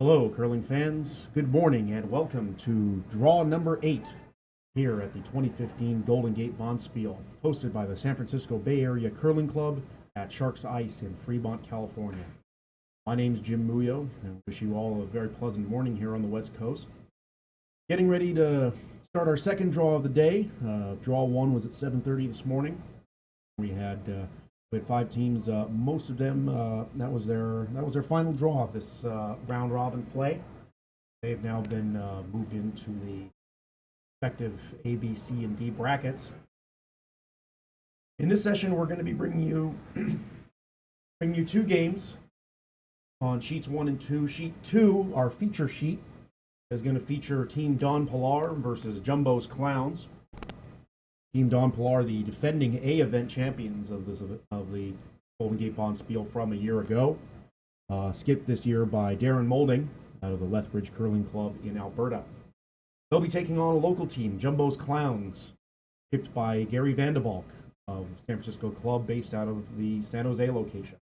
Hello, curling fans. Good morning and welcome to draw number 8 here at the 2015 Golden Gate Bonspiel, hosted by the San Francisco Bay Area Curling Club at Sharks Ice in Fremont, California. My name's Jim Muyo, and I wish you all a very pleasant morning here on the West Coast. Getting ready to start our second draw of the day. Draw 1 was at 7:30 this morning. We had 5 teams. Most of them that was their final draw of this round robin play. They've now been moved into the respective A, B, C, and D brackets. In this session, we're going to be bringing you 2 games on sheets 1 and 2. Sheet 2, our feature sheet, is going to feature Team Don Pilar versus Jumbo's Clowns. Team Don Pilar, the defending A event champions of the Golden Gate Bonspiel from a year ago, skipped this year by Darren Moulding out of the Lethbridge Curling Club in Alberta. They'll be taking on a local team, Jumbo's Clowns, skipped by Gary Vandebalk of San Francisco Club based out of the San Jose location.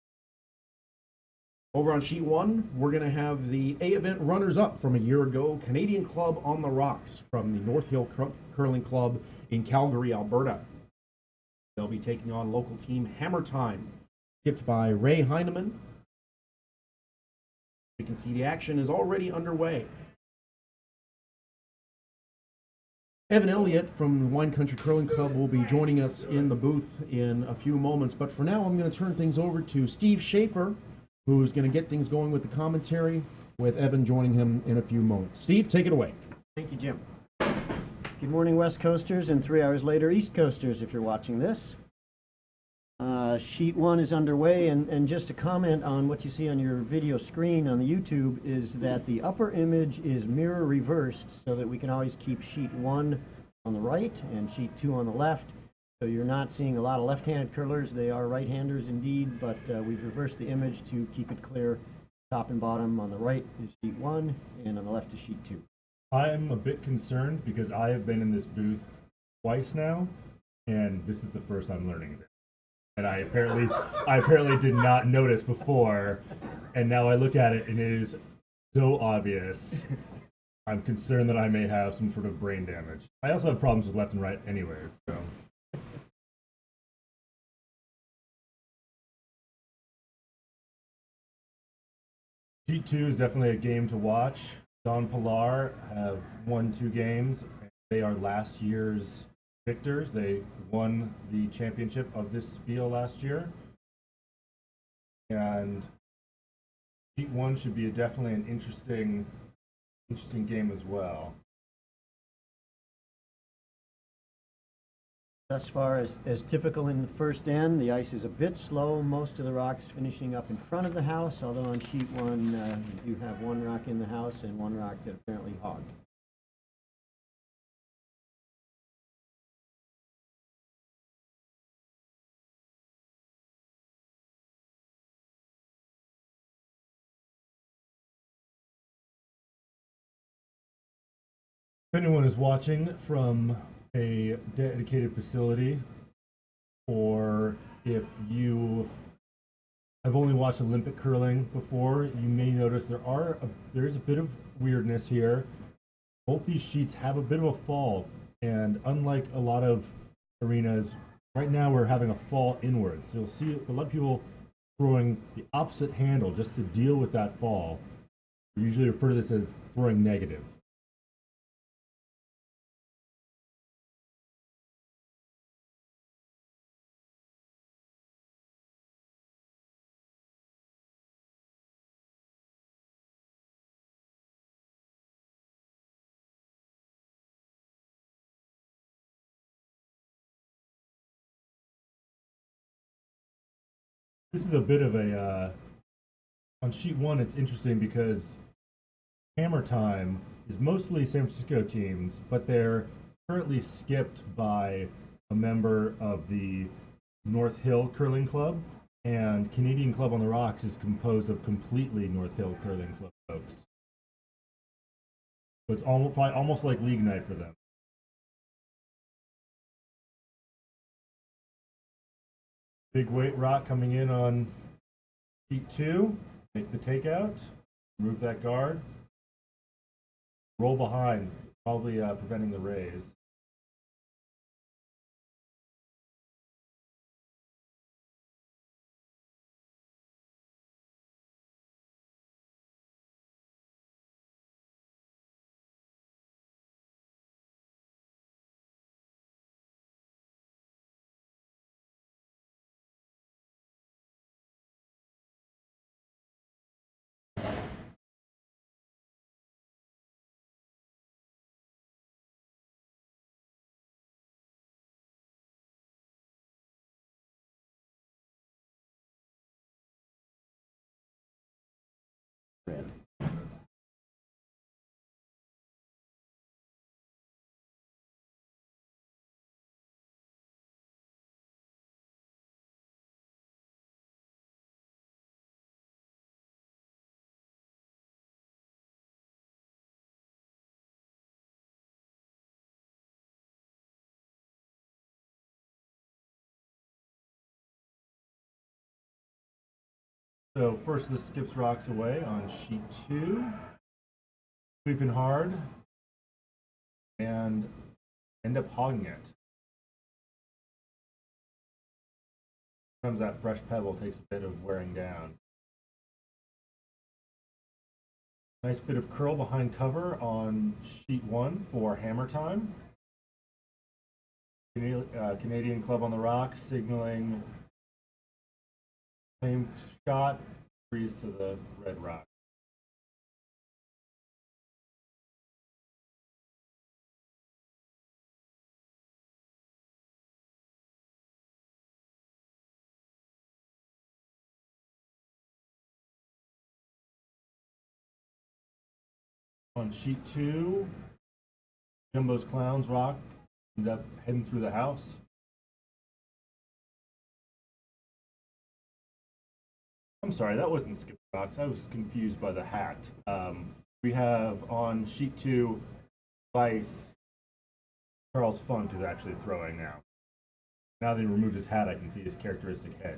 Over on sheet 1, we're going to have the A event runners-up from a year ago, Canadian Club on the Rocks from the North Hill Curling Club in Calgary, Alberta. They'll be taking on local team Hammer Time, skipped by Ray Heineman. You can see the action is already underway. Evan Elliott from the Wine Country Curling Club will be joining us in the booth in a few moments, but for now I'm going to turn things over to Steve Schaefer, who's going to get things going with the commentary, with Evan joining him in a few moments. Steve, take it away. Thank you, Jim. Good morning, West Coasters, and 3 hours later, East Coasters, if you're watching this. Sheet 1 is underway, and just to comment on what you see on your video screen on the YouTube is that the upper image is mirror reversed so that we can always keep sheet 1 on the right and sheet 2 on the left. So you're not seeing a lot of left-handed curlers. They are right-handers indeed, but we've reversed the image to keep it clear. Top and bottom on the right is sheet 1, and on the left is sheet 2. I'm a bit concerned because I have been in this booth twice now, and this is the first I'm learning of it. And I apparently did not notice before, and now I look at it and it is so obvious. I'm concerned that I may have some sort of brain damage. I also have problems with left and right anyways, so. Sheet 2 is definitely a game to watch. Don Pilar have won 2 games. They are last year's victors. They won the championship of this spiel last year. And sheet 1 should be definitely an interesting game as well. Thus far, as typical in the first end, the ice is a bit slow. Most of the rocks finishing up in front of the house, although on sheet 1 you do have 1 rock in the house and 1 rock that apparently hogged. If anyone is watching from a dedicated facility, or if you have only watched Olympic curling before, you may notice there is a bit of weirdness here. Both these sheets have a bit of a fall, and unlike a lot of arenas, right now we're having a fall inwards. So you'll see a lot of people throwing the opposite handle just to deal with that fall. We usually refer to this as throwing negative. This is a bit of a, on sheet 1 it's interesting because Hammer Time is mostly San Francisco teams, but they're currently skipped by a member of the North Hill Curling Club, and Canadian Club on the Rocks is composed of completely North Hill Curling Club folks. So it's almost like league night for them. Big weight rock coming in on sheet 2. Make the takeout. Remove that guard. Roll behind, probably preventing the raise. Red. So first this skips rocks away on sheet 2. Sweeping hard. And end up hogging it. Sometimes that fresh pebble takes a bit of wearing down. Nice bit of curl behind cover on sheet 1 for hammer time. Canadian club on the rocks, signaling same shot, freeze to the red rock. On sheet 2, Jumbo's Clowns rock ends up heading through the house. I'm sorry, that wasn't skip rocks. I was confused by the hat. We have on sheet 2, Vice, Charles Funk is actually throwing now. Now that he removed his hat, I can see his characteristic head.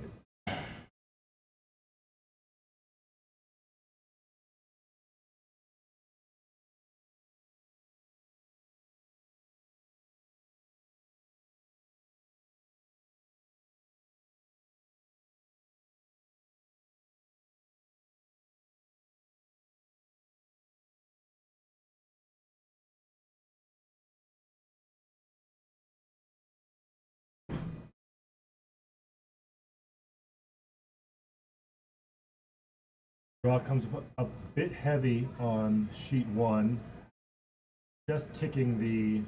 Draw comes a bit heavy on sheet 1, just ticking the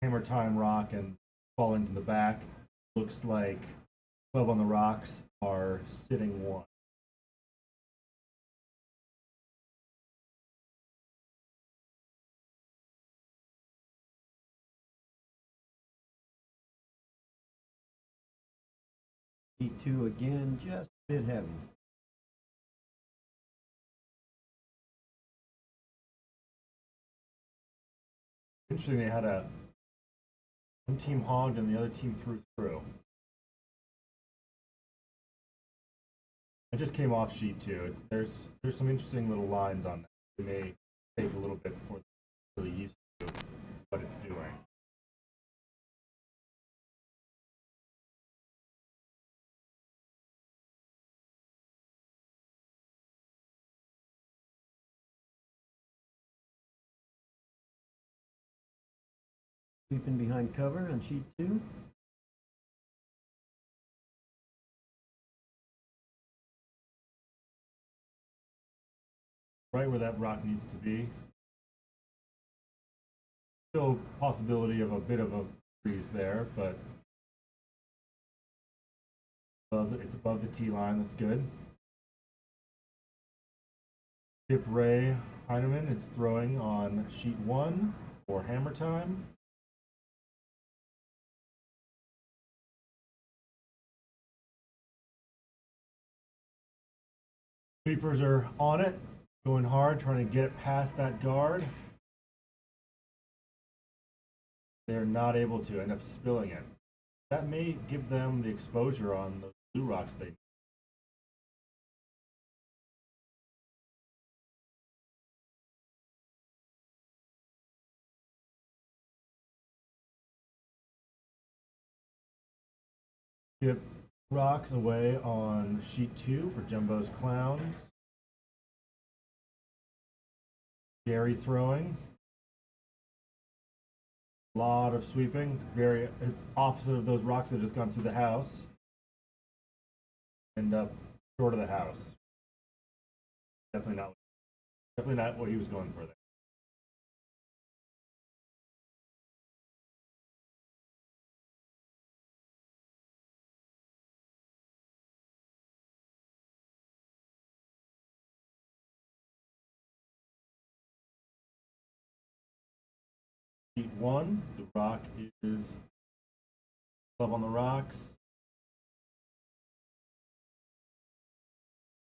hammer time rock and falling to the back. Looks like club on the rocks are sitting 1. Sheet 2 again, just a bit heavy. Interesting, they had one team hogged and the other team threw through. I just came off sheet 2. There's some interesting little lines on that. It may take a little bit before they're really used to what it's doing. Sweeping behind cover on sheet 2. Right where that rock needs to be. Still possibility of a bit of a freeze there, but it's above the T line. That's good. Skip Ray Heineman is throwing on sheet 1 for hammer time. Sweepers are on it, going hard, trying to get it past that guard. They're not able to, end up spilling it. That may give them the exposure on the blue rocks they Chip rocks away on sheet 2 for Jumbo's Clowns. Gary throwing. A lot of sweeping. It's opposite of those rocks that have just gone through the house. End up short of the house. Definitely not what he was going for there. Sheet 1, the rock is club on the rocks.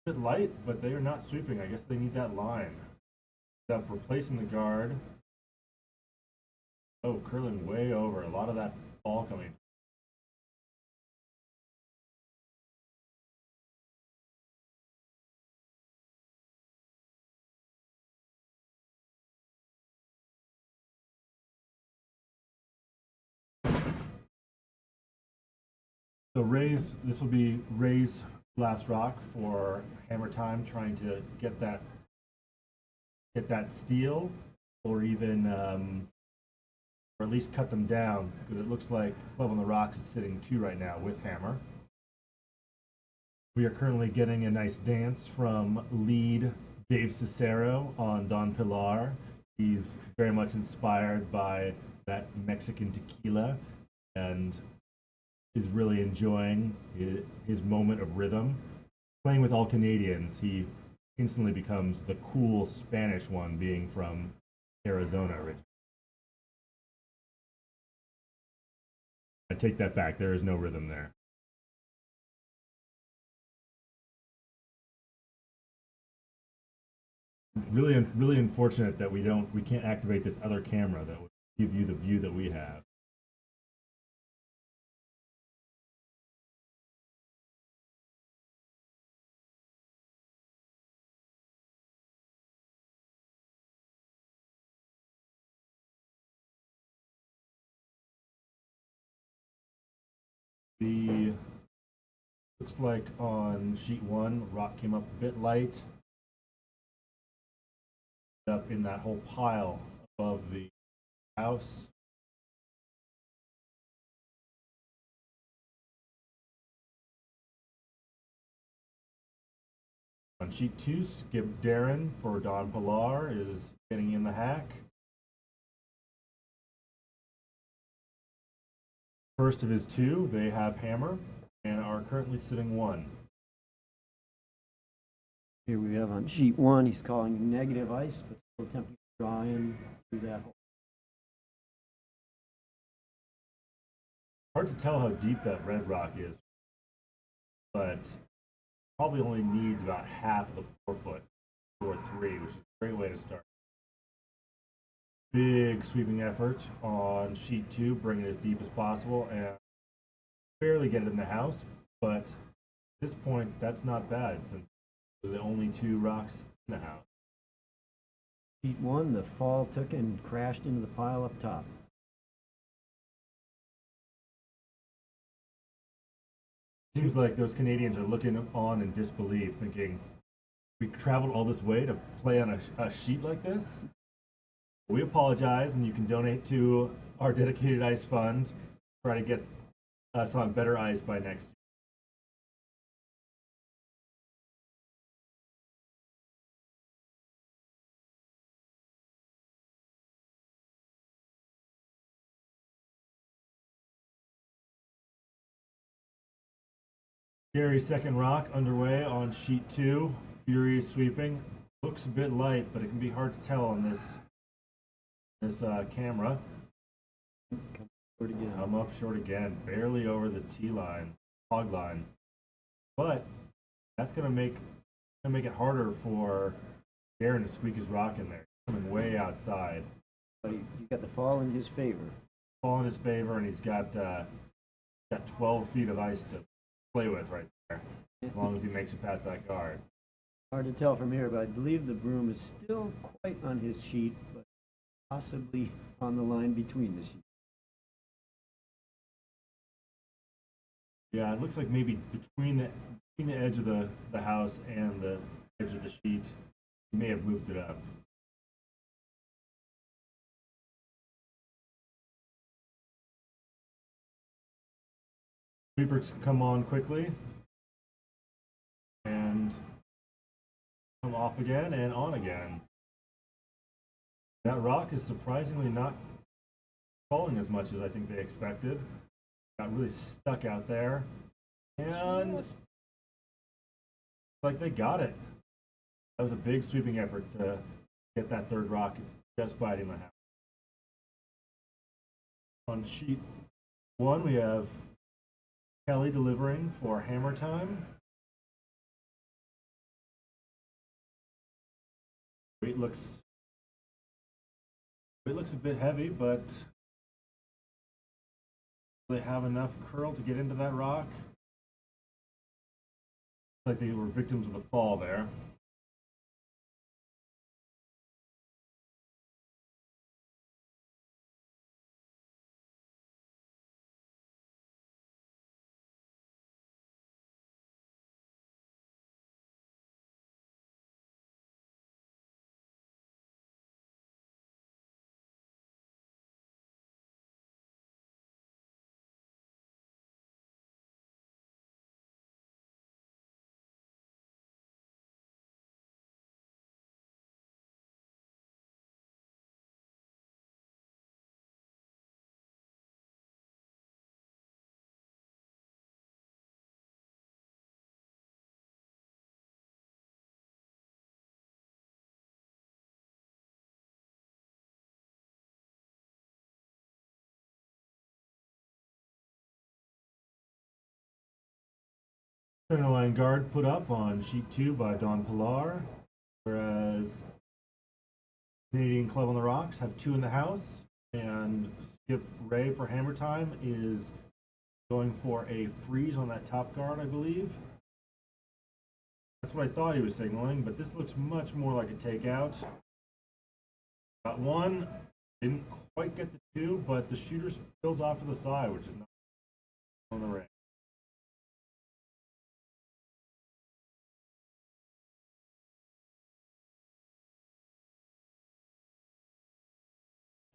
A bit light, but they are not sweeping. I guess they need that line. End up replacing the guard. Oh, curling way over. A lot of that ball coming. So this will be Ray's last rock for hammer time, trying to get that steal, or even or at least cut them down, because it looks like club on the rocks is sitting 2 right now with hammer. We are currently getting a nice dance from lead Dave Cicero on Don Pilar. He's very much inspired by that Mexican tequila and is really enjoying his moment of rhythm. Playing with all Canadians, he instantly becomes the cool Spanish one, being from Arizona originally. I take that back. There is no rhythm there. Really unfortunate that we can't activate this other camera that would give you the view that we have. Looks like on sheet 1, rock came up a bit light. Up in that whole pile above the house. On sheet 2, Skip Darren for Don Pilar is getting in the hack. First of his 2, they have hammer and are currently sitting 1. Here we have on sheet 1, he's calling negative ice, but still attempting to draw in through that hole. Hard to tell how deep that red rock is, but probably only needs about half of the 4 foot or 3, which is a great way to start. Big sweeping effort on sheet 2, bring it as deep as possible and barely get it in the house, but at this point that's not bad since they're the only 2 rocks in the house. Sheet 1, the fall took and crashed into the pile up top. Seems like those Canadians are looking on in disbelief, thinking, we traveled all this way to play on a sheet like this? We apologize, and you can donate to our dedicated ice fund, try to get us on better ice by next year. Gary's second rock underway on sheet 2. Fury sweeping. Looks a bit light, but it can be hard to tell on this camera. Come up short again, barely over the tee line, hog line. But that's gonna make it harder for Darren to squeak his rock in there. Coming way outside. But you got the fall in his favor. Fall in his favor, and he's got 12 feet of ice to play with right there, as long as he makes it past that guard. Hard to tell from here, but I believe the broom is still quite on his sheet, but possibly on the line between the sheets. Yeah, it looks like maybe between the edge of the house and the edge of the sheet, you may have moved it up. Sweepers come on quickly and come off again and on again. That rock is surprisingly not falling as much as I think they expected. Got really stuck out there, and it's like they got it. That was a big sweeping effort to get that third rock just biting the house. On sheet 1, we have Kelly delivering for hammer time. Weight looks a bit heavy, but they have enough curl to get into that rock. Like they were victims of the fall there. Centerline guard put up on sheet 2 by Don Pilar, whereas Canadian Club on the Rocks have 2 in the house, and Skip Ray for hammer time is going for a freeze on that top guard, I believe. That's what I thought he was signaling, but this looks much more like a takeout. Got 1, didn't quite get the 2, but the shooter spills off to the side, which is not on the ring.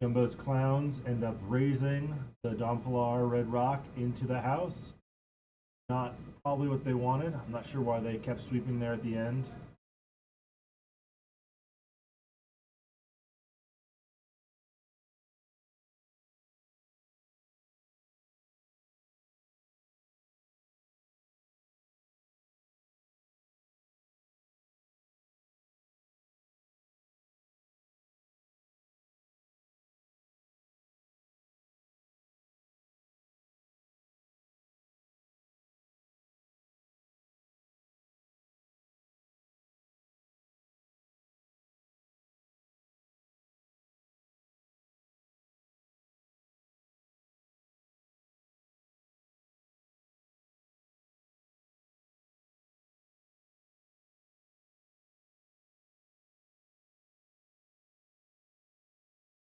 Jumbo's clowns end up raising the Don Pilar red rock into the house. Not probably what they wanted. I'm not sure why they kept sweeping there at the end.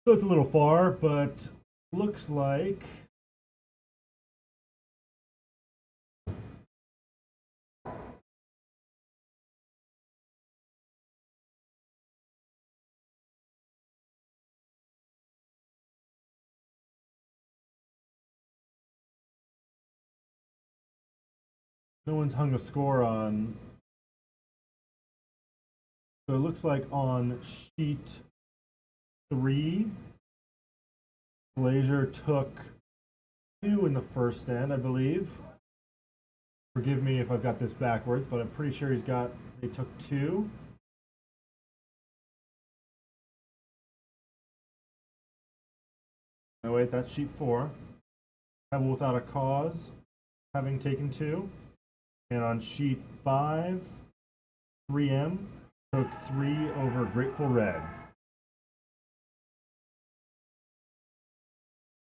So it's a little far, but looks like no one's hung a score on. So it looks like on sheet 3, Glazier took 2 in the first end, I believe. Forgive me if I've got this backwards, but I'm pretty sure they took 2. No, wait, that's sheet 4. Pebble Without a Cause, having taken 2. And on sheet 5, 3M took 3 over Grateful Red.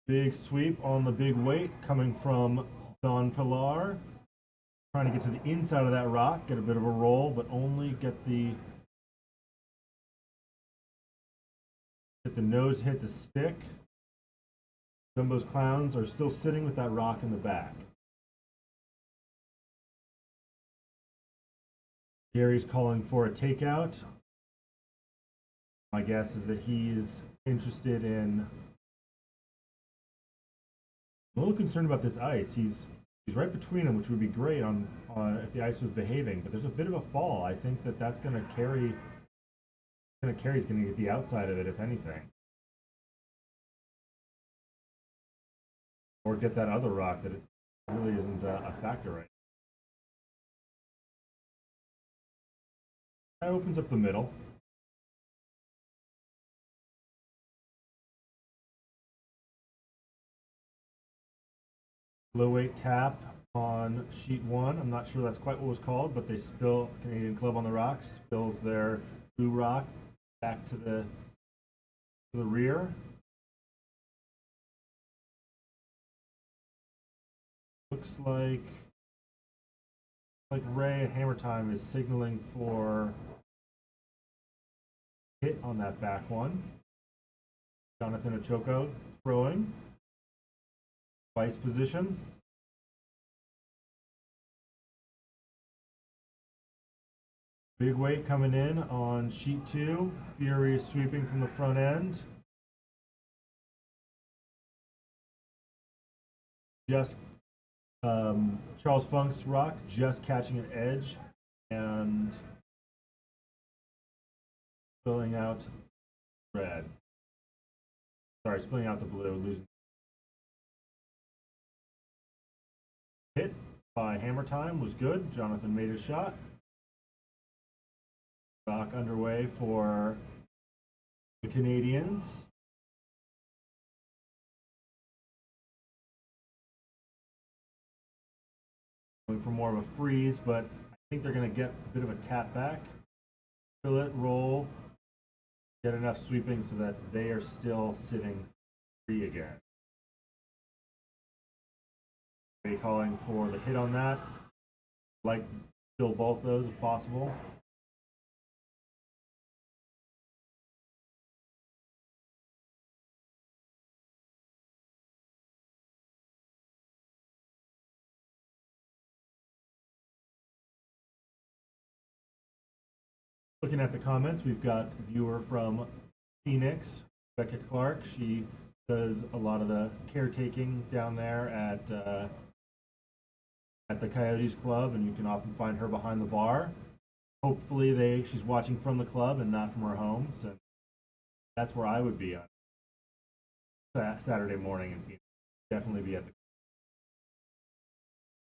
Big sweep on the big weight coming from Don Pilar. Trying to get to the inside of that rock, get a bit of a roll, but only get the nose hit the stick. Jumbo's clowns are still sitting with that rock in the back. Gary's calling for a takeout. My guess is that he's interested in. I'm a little concerned about this ice. He's right between them, which would be great on if the ice was behaving. But there's a bit of a fall. I think that's going to carry. He's going to get the outside of it, if anything, or get that other rock that it really isn't a factor right now. That opens up the middle. Low weight tap on sheet one. I'm not sure that's quite what was called, but they spill. Canadian Club on the Rocks spills their blue rock back to the rear. Looks like Ray at Hammer Time is signaling for hit on that back one. Jonathan Ochoko throwing. Vice position. Big weight coming in on sheet two. Fury is sweeping from the front end. Just Charles Funk's rock just catching an edge and spilling out red. Sorry, spilling out the blue, losing. Hit by Hammer Time was good. Jonathan made his shot. Rock underway for the Canadians. Going for more of a freeze, but I think they're going to get a bit of a tap back. Fill it, roll, get enough sweeping so that they are still sitting free again. Calling for the hit on that. Like, fill both those if possible. Looking at the comments, we've got a viewer from Phoenix, Becca Clark. She does a lot of the caretaking down there at the Coyotes Club, and you can often find her behind the bar. Hopefully she's watching from the club and not from her home. So that's where I would be on Saturday morning in Phoenix. Definitely be at the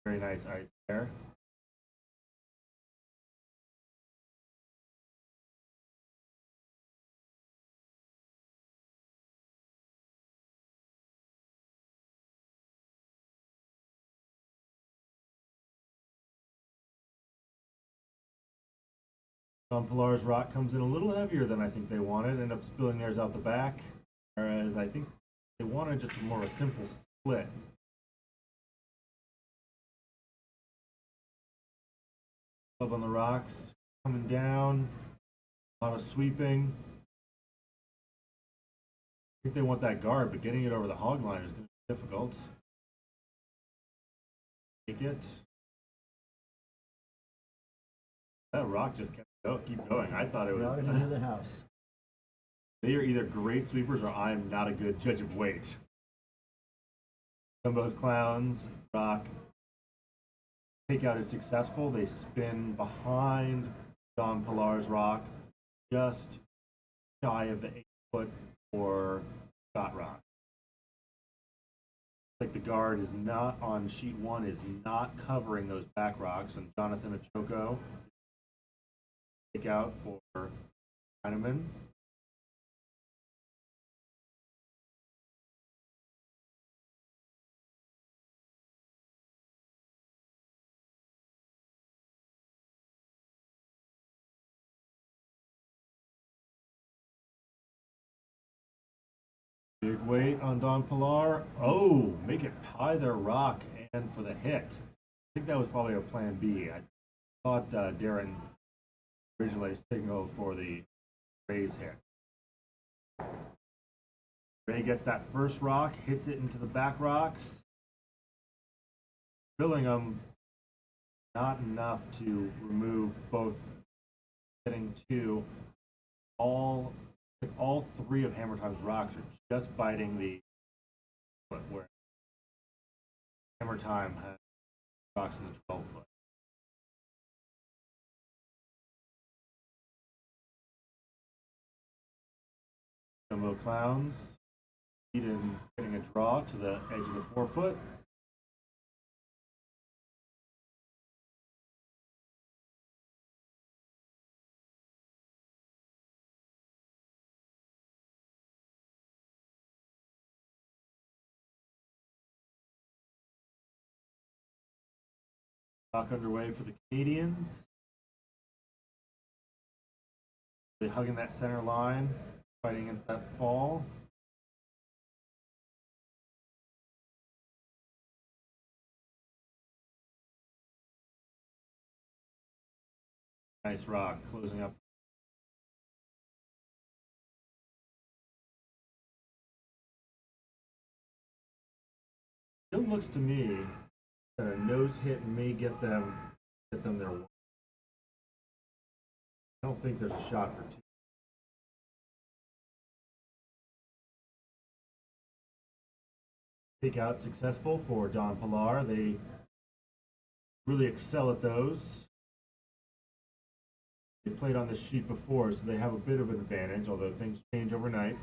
very nice ice there. Pilar's rock comes in a little heavier than I think they wanted, end up spilling theirs out the back, whereas I think they wanted just more of a simple split. Club on the Rocks coming down, a lot of sweeping. I think they want that guard, but getting it over the hog line is going to be difficult. Take it. That rock just kept keep going. I thought it was Right into the house. They are either great sweepers or I am not a good judge of weight. Jumbo's Clowns rock takeout is successful. They spin behind Don Pilar's rock, just shy of the 8-foot for Scott rock. Like the guard is not on sheet one, is not covering those back rocks, and Jonathan Ochoko take out for Heineman. Big weight on Don Pilar. Oh, make it pie their rock and for the hit. I think that was probably a plan B. I thought Darren originally signaled for the Ray's hit. Ray gets that first rock, hits it into the back rocks. Filling them, not enough to remove both getting to all three of Hammer Time's rocks are just biting the foot, where Hammer Time has rocks in the 12-foot. Jumbo Clowns lead in getting a draw to the edge of the 4-foot. Rock underway for the Canadians. They're hugging that center line, fighting against that fall. Nice rock closing up. It looks to me that a nose hit may get them their one. I don't think there's a shot for two. Take out successful for Don Pilar. They really excel at those. They played on this sheet before, so they have a bit of an advantage, although things change overnight.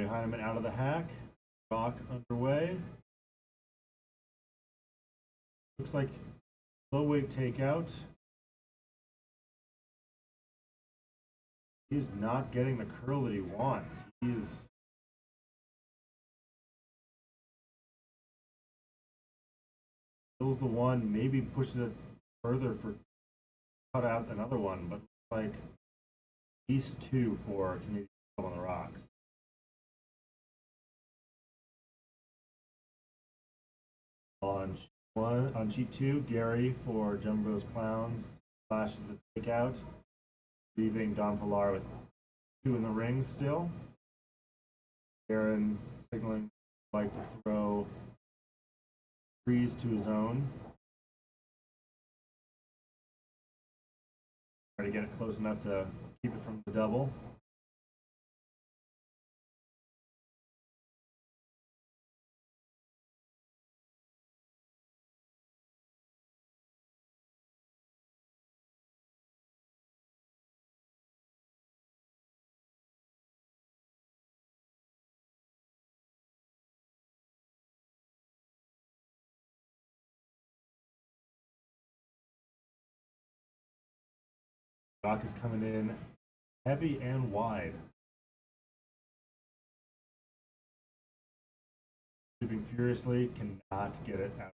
Heineman out of the hack. Rock underway. Looks like low weight takeout. He's not getting the curl that he wants. He is fills the one, maybe pushes it further for cut out another one, but like at least two for Canadian on the rocks. On sheet 2, Gary for Jumbo's Clowns flashes the takeout, leaving Don Pilar with 2 in the ring still. Aaron signaling like to throw freeze to his own. Try to get it close enough to keep it from the double. Rock is coming in heavy and wide. Shooting furiously, cannot get it out.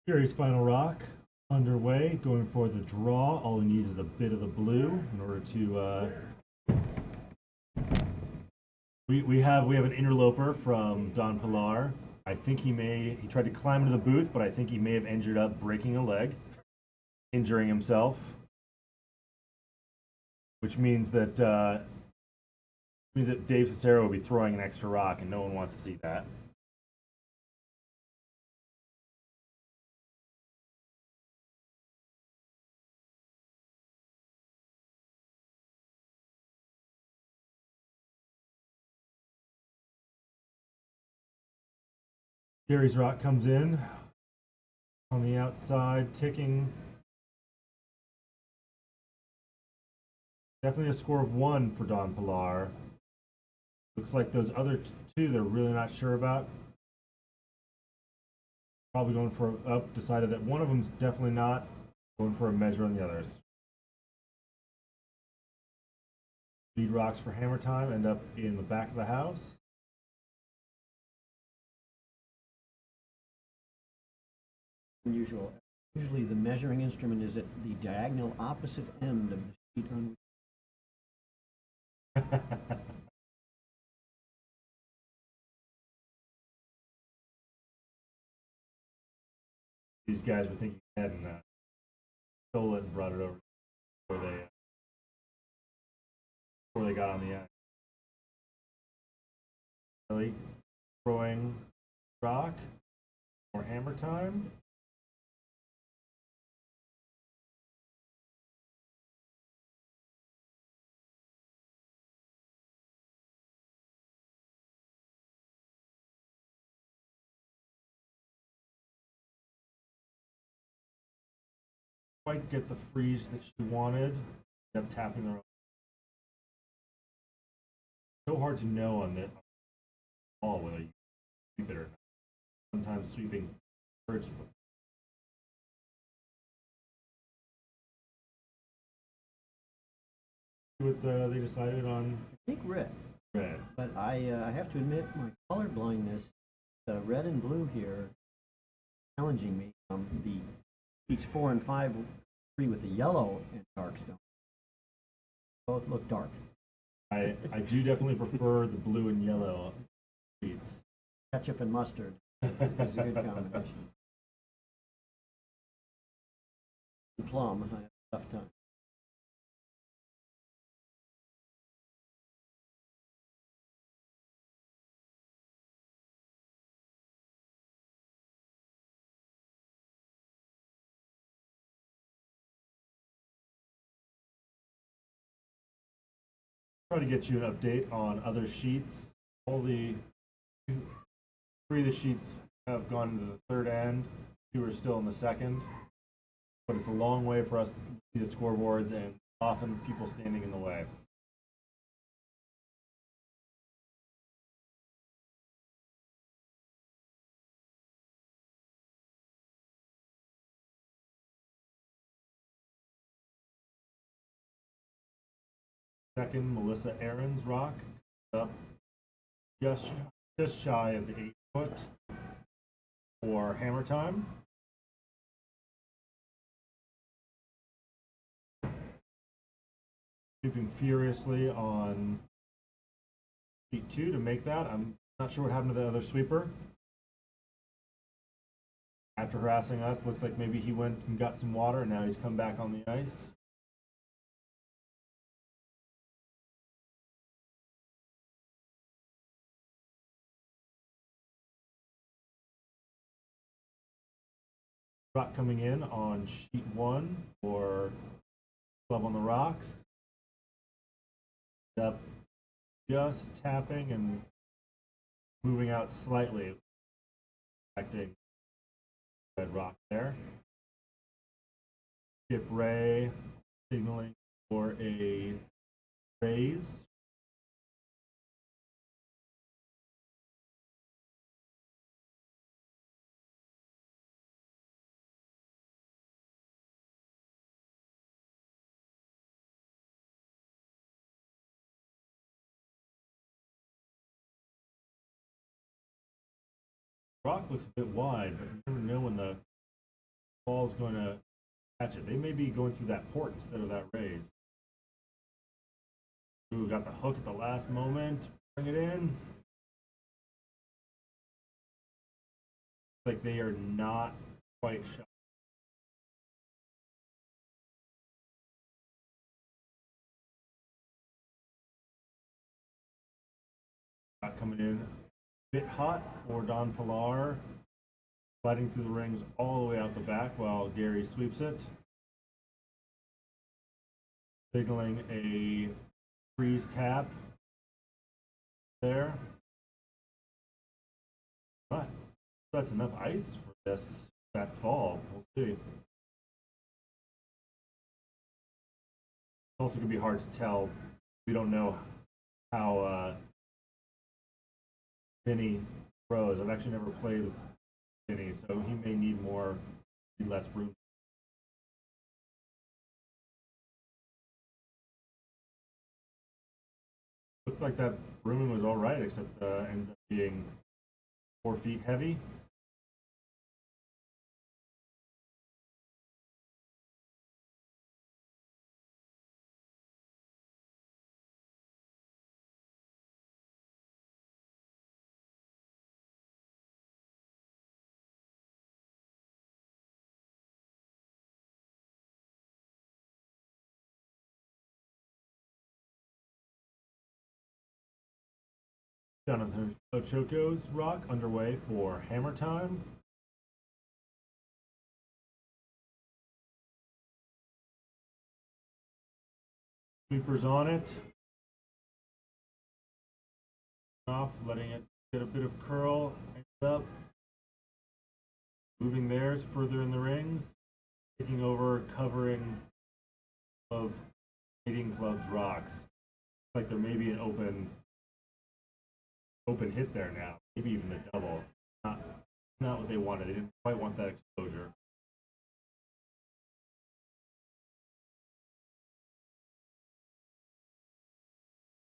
Gary's final rock underway, going for the draw. All he needs is a bit of the blue in order to. We have an interloper from Don Pilar. I think he tried to climb into the booth, but I think he may have ended up breaking a leg, injuring himself, which means that Dave Cicero will be throwing an extra rock, and no one wants to see that. Gary's rock comes in on the outside, ticking. Definitely a score of 1 for Don Pilar. Looks like those other two they're really not sure about. Probably going for up, decided that one of them's definitely not, going for a measure on the others. Lead rocks for hammer time end up in the back of the house. Unusual. Usually the measuring instrument is at the diagonal opposite end of the sheet on which These guys were thinking ahead and stole it and brought it over before they got on the ice. Really throwing rock or hammer time. Quite get the freeze that she wanted. End up tapping her. So hard to know on the ball whether you sweep it or not. Sometimes sweeping hurts. What they decided on? I think red. Red. But I have to admit my color blindness, the red and blue here, challenging me. The sheets 4 and 5 agree with the yellow and dark stone. Both look dark. I do definitely prefer the blue and yellow sheets. Ketchup and mustard is a good combination. Plum, I have a tough time. Try to get you an update on other sheets. All the 3 of the sheets have gone into the third end. 2 are still in the second. But it's a long way for us to see the scoreboards and often people standing in the way. Second, Melissa Aaron's rock up just shy of the 8-foot for hammer time. Sweeping furiously on sheet 2 to make that. I'm not sure what happened to the other sweeper. After harassing us, looks like maybe he went and got some water and now he's come back on the ice. Rock coming in on sheet 1 for Club on the Rocks. Up just tapping and moving out slightly, affecting red rock there. Skip Ray signaling for a raise. Rock looks a bit wide, but you never know when the ball's going to catch it. They may be going through that port instead of that raise. Ooh, got the hook at the last moment. Bring it in. Like they are not quite shot. Not coming in. Bit hot for Don Pilar, sliding through the rings all the way out the back while Gary sweeps it. Signaling a freeze tap there. But that's enough ice for that fall. We'll see. also could be hard to tell. We don't know how Vinny throws. I've actually never played with Vinny, so he may need less room. Looked like that rooming was all right, except ends up being 4 feet heavy. Jonathan Ochoco's rock underway for hammer time. Sweepers on it. Off, letting it get a bit of curl. Up. Moving theirs further in the rings. Taking over, covering of Mating Club's rocks. Like there may be an open hit there now. Maybe even a double. Not what they wanted. They didn't quite want that exposure.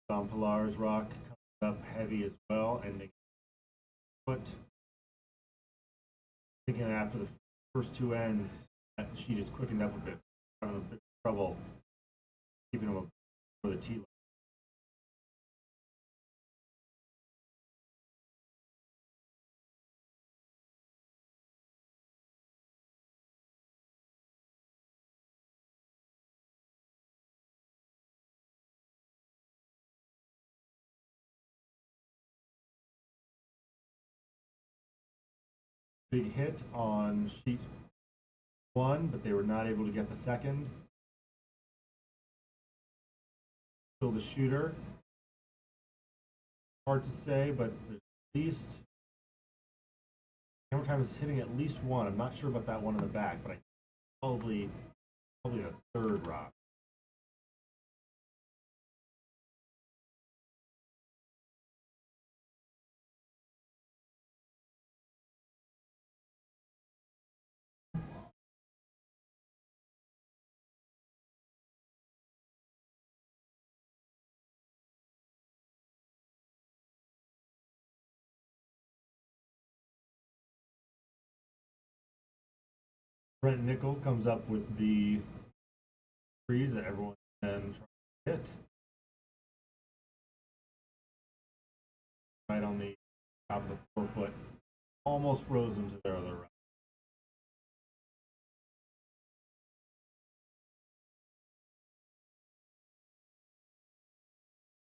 Pilar's rock comes up heavy as well, ending foot. Thinking after the first 2 ends, that sheet is quickened up a bit. Having a bit of trouble keeping them up for the tee line. Big hit on sheet 1, but they were not able to get the second. Still the shooter. Hard to say, but at least hammer time is hitting at least one. I'm not sure about that one in the back, but I probably a third rock. Brent Nickel comes up with the trees that everyone can try to hit. Right on the top of the 4 foot. Almost frozen to their other right.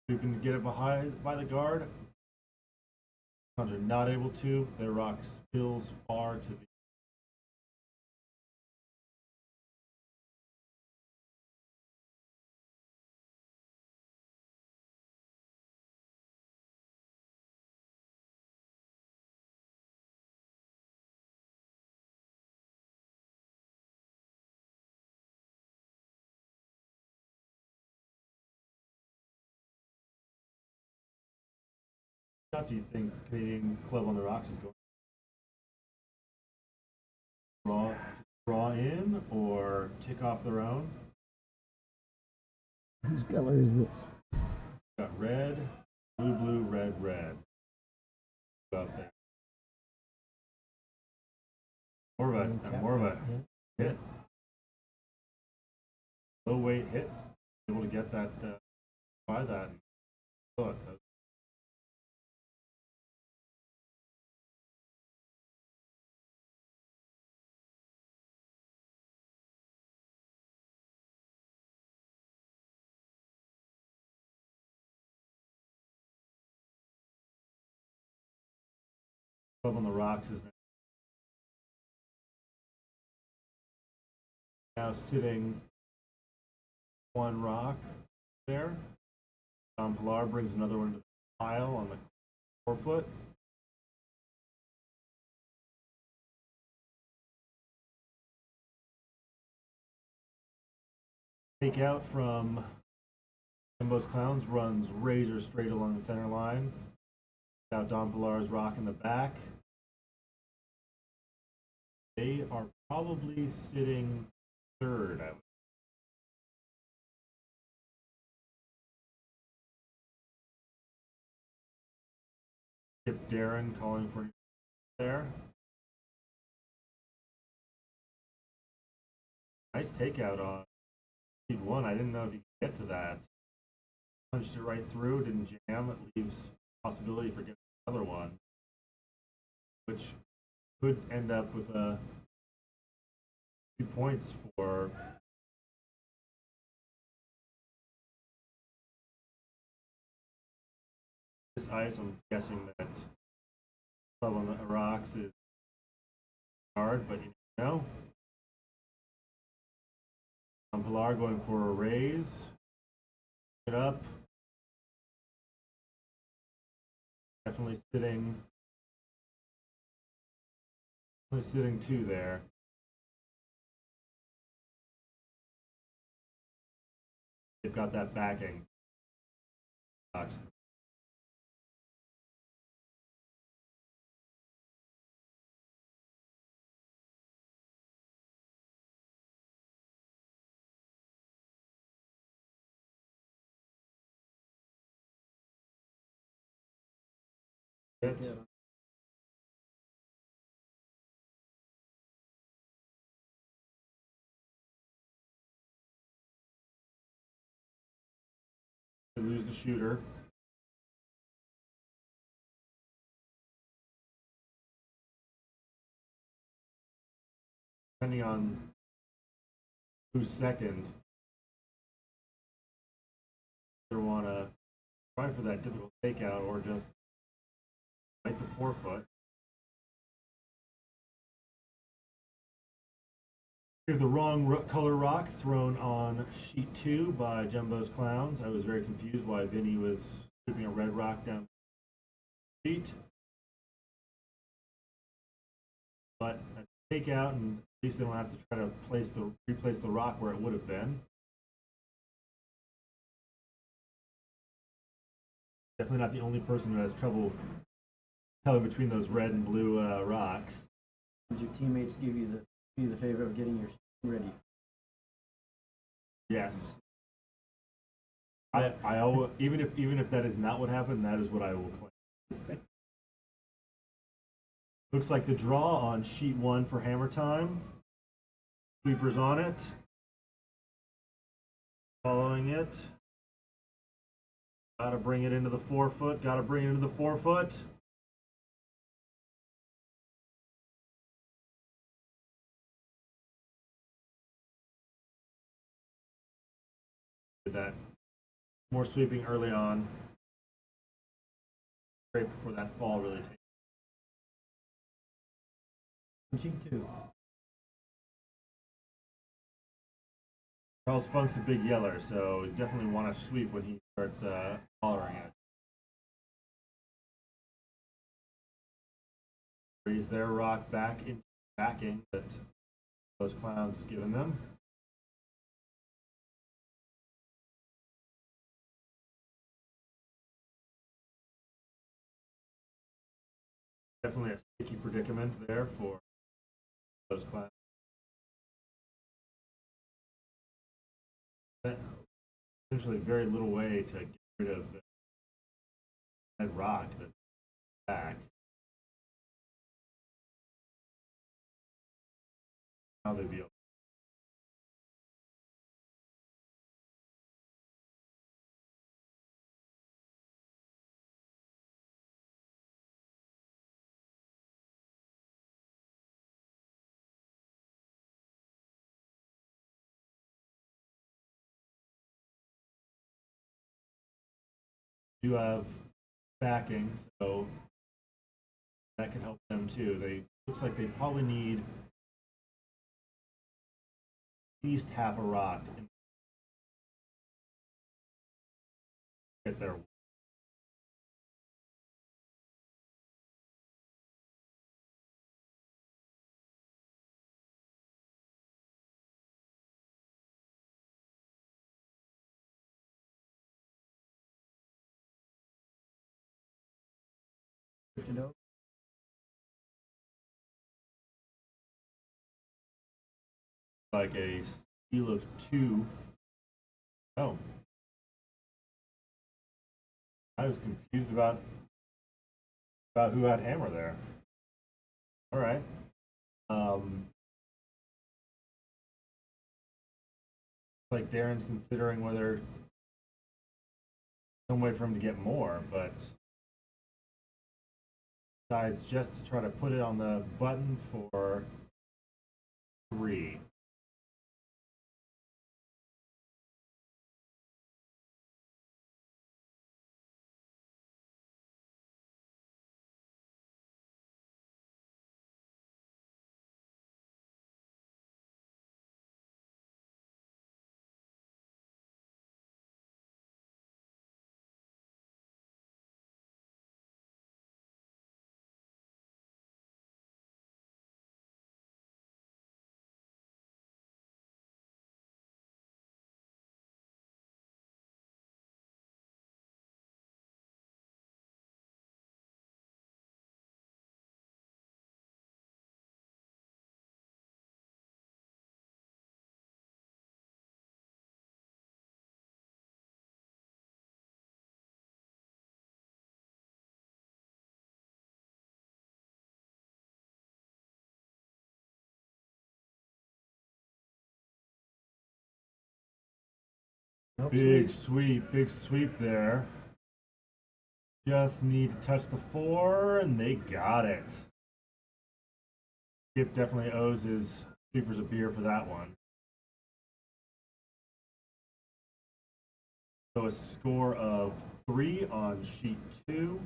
You can get it behind by the guard. Are not able to. Their rock spills far to the shot. Do you think Canadian Club on the Rocks is going to draw in or tick off their own? Whose color is this? Got red, blue, blue, red, red. Up there. More of a hit. Low weight hit. Able to get that by that. Look. Club on the Rocks is now sitting one rock there. Pilar brings another one to the pile on the 4 foot. takeout from Jumbo's Clowns runs razor straight along the center line. Now Don Pilar's rock in the back. They are probably sitting third, I would. Skip Darren calling for there. Nice takeout on speed one. I didn't know if you could get to that. Punched it right through, didn't jam. It leaves possibility for getting another one, which could end up with a 2 points for this ice. I'm guessing that club on the rocks is hard, but you never know. Pilar going for a raise. It up. Definitely sitting two there. They've got that backing. It. Yeah. They lose the shooter. Depending on who's second, they want to try for that difficult takeout or just fight the 4-foot. We have the wrong color rock thrown on sheet 2 by Jumbo's Clowns. I was very confused why Vinny was sweeping a red rock down the sheet. But a takeout, and at least they don't have to try to replace the rock where it would have been. Definitely not the only person who has trouble telling between those red and blue rocks. Did your teammates give you the favor of getting your stream ready? Yes. Even if that is not what happened, that is what I will claim. Looks like the draw on sheet 1 for hammer time. Sweepers on it. Following it. Gotta bring it into the 4-foot. Gotta bring it into the 4-foot. Did that. More sweeping early on. Right before that fall really takes. Sheet 2. Charles Funk's a big yeller, so you definitely want to sweep when he starts hollering it. Raise their rock back into backing that those Clowns has given them. Definitely a sticky predicament there for those Clowns. Essentially very little way to get rid of that rock that's back. How they be. Do have backing, so that can help them too. Looks like they probably need at least half a rock to get their it over. Like a steal of 2. Oh. I was confused about who had hammer there. All right. Like Darren's considering whether some way for him to get more, but decides just to try to put it on the button for 3. Big sweep there. Just need to touch the 4, and they got it. Skip definitely owes his sweepers a beer for that one. So a score of 3 on sheet 2.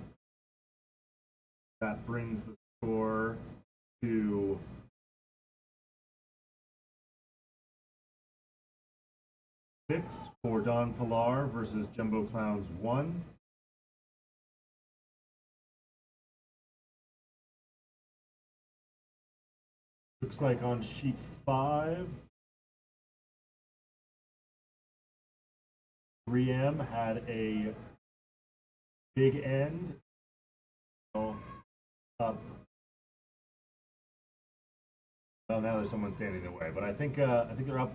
That brings the score to 6 for Don Pilar versus Jumbo Clowns 1. Looks like on sheet 5, 3M had a big end. So up. Well, now there's someone standing in the way, but I think they're up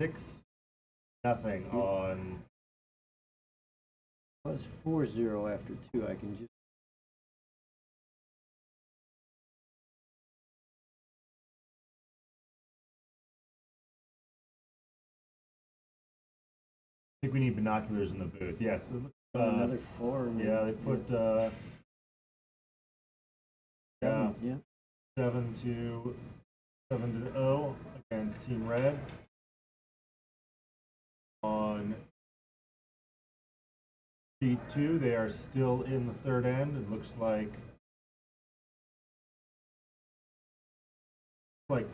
6-0 on. It was 4-0 after 2. I can just. I think we need binoculars in the booth. Yes. Another 4. Yeah, they put. Yeah. 7-0 against Team Red. On sheet 2, they are still in the third end. It looks like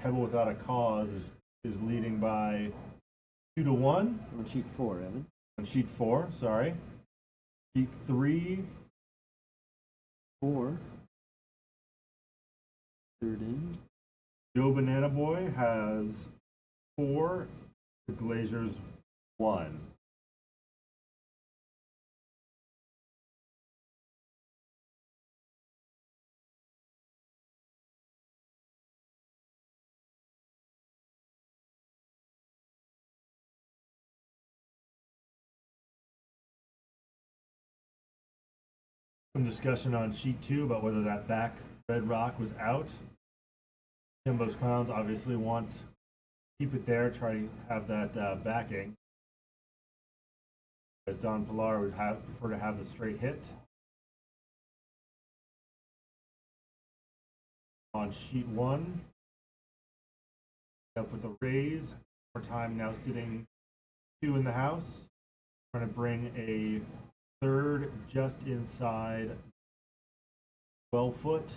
Pebble Without a Cause is leading by 2-1. On sheet 4, Evan. On sheet 4, sorry. Sheet 3. 4. Third end. Joe Banana Boy has 4. The Glazers 1. Some discussion on sheet 2 about whether that back red rock was out. Jumbo's Clowns obviously want to keep it there, try to have that backing. As Don Pilar would prefer to have the straight hit. On sheet 1, up with the raise. More time now sitting 2 in the house. Trying to bring a third just inside 12 foot.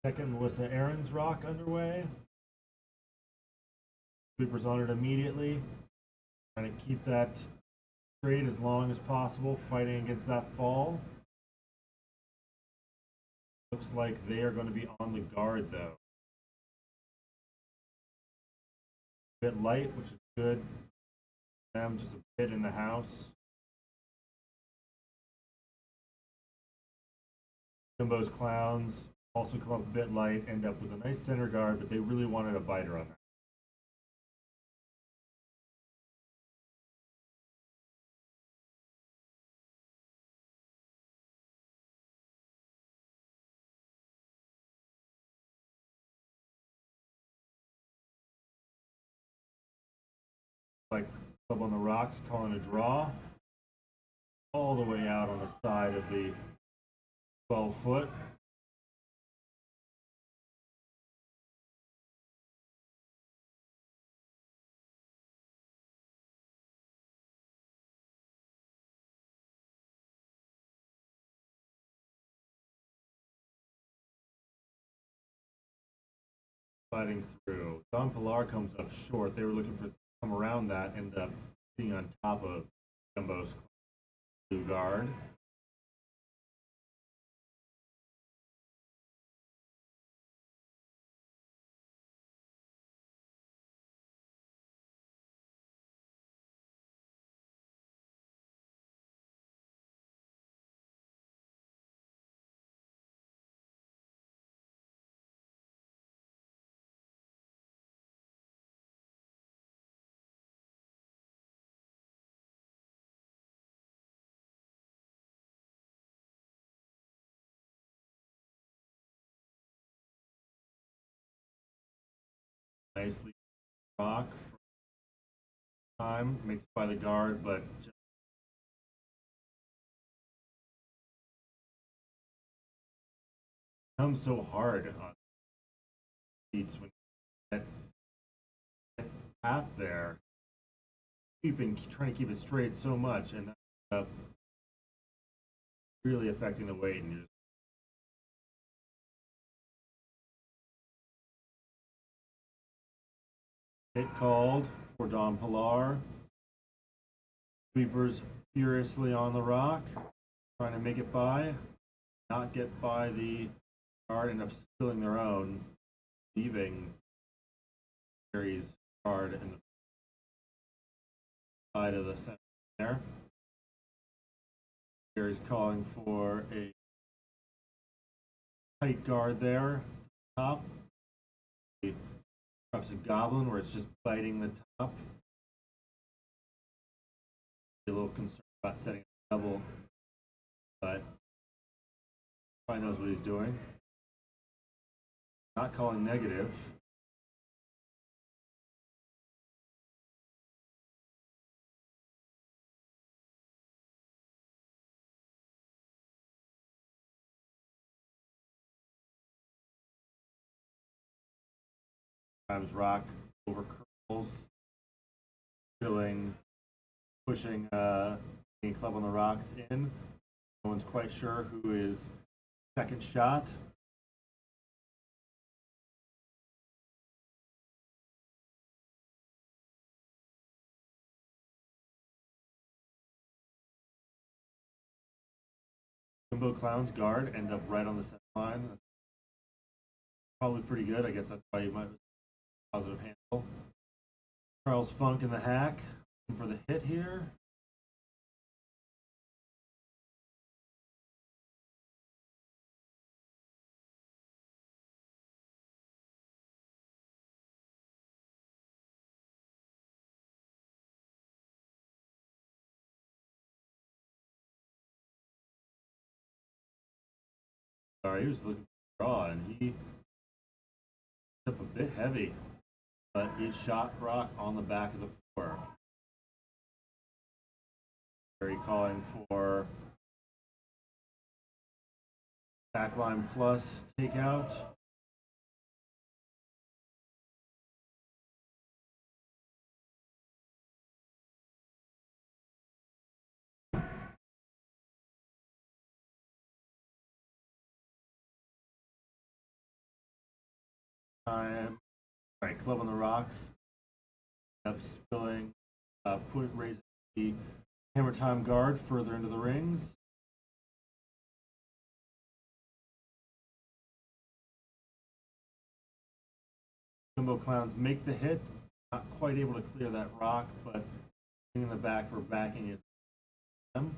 Second Melissa Aaron's rock underway. Sweepers on it immediately. Trying to keep that straight as long as possible, fighting against that fall. Looks like they are going to be on the guard, though. A bit light, which is good. Them just a bit in the house. Jumbo's clowns also come up a bit light, end up with a nice center guard, but they really wanted a biter on that. Like Club on the Rocks calling a draw. All the way out on the side of the 12-foot. Sliding through. Don Pilar comes up short. They were looking for come around that, end up being on top of Jumbo's blue guard. Nicely rock for time, makes by the guard, but just comes so hard on beats when you get past there. Trying to keep it straight so much, and that's really affecting the weight. And hit called for Don Pilar. Sweepers furiously on the rock, trying to make it by, not get by the guard, end up spilling their own, leaving Gary's guard in the side of the center there. Gary's calling for a tight guard there, top. He drops a goblin where it's just biting the top. A little concerned about setting a double, but probably knows what he's doing. Not calling negative. Times rock over curls, filling, pushing Club on the Rocks in. No one's quite sure who is second shot. Jumbo Clown's guard end up right on the center line. That's probably pretty good. I guess that's why you might have a positive handle. Charles Funk in the hack for the hit here. Sorry, he was looking for a draw, and he up a bit heavy, but he shot rock on the back of the floor. Very calling for backline plus takeout. Time. All right, Club on the Rocks. Up spilling, raising the Hammer Time guard further into the rings. Jumbo Clowns make the hit, not quite able to clear that rock, but in the back for backing is them.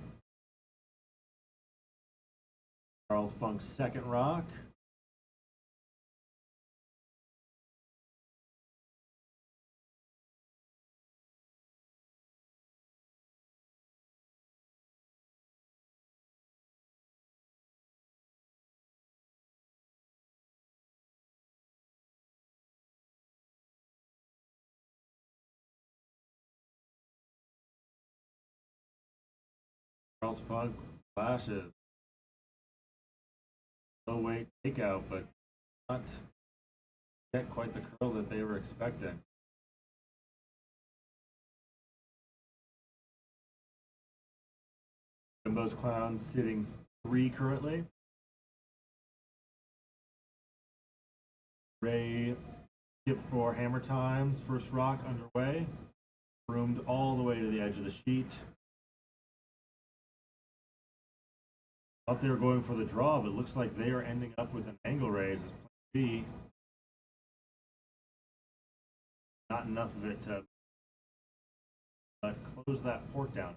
Charles Funk's second rock. Charles Funk flashes. Low weight takeout, but not get quite the curl that they were expecting. Jumbo's Clowns sitting 3 currently. Ray skip for Hammer Times. First rock underway. Roomed all the way to the edge of the sheet. Thought they were going for the draw, but it looks like they are ending up with an angle raise as plan B. Not enough of it to close that port down.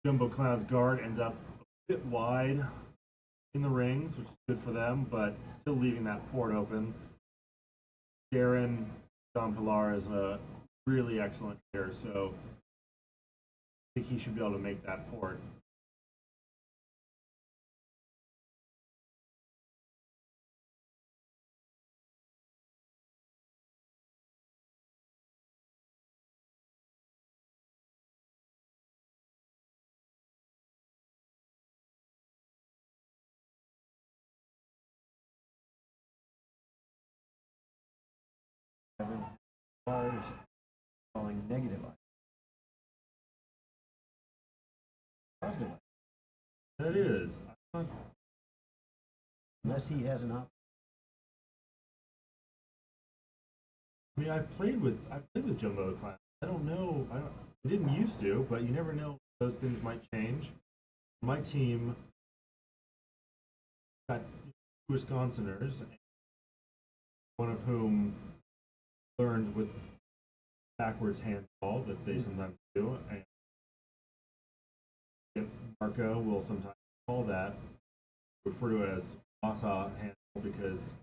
Jumbo Clown's guard ends up a bit wide in the rings, which is good for them, but still leaving that port open. Darren Don Pilar is a really excellent player, so I think he should be able to make that port. Bars calling negative ice. Positive ice. That is. Unless he has an option. I mean, I've played with Jumbo Clown. I don't know. I didn't used to, but you never know. Those things might change. My team got Wisconsiners, one of whom learned with backwards handball that they sometimes do, and Marco will sometimes call that, refer to it as Wausau handball, because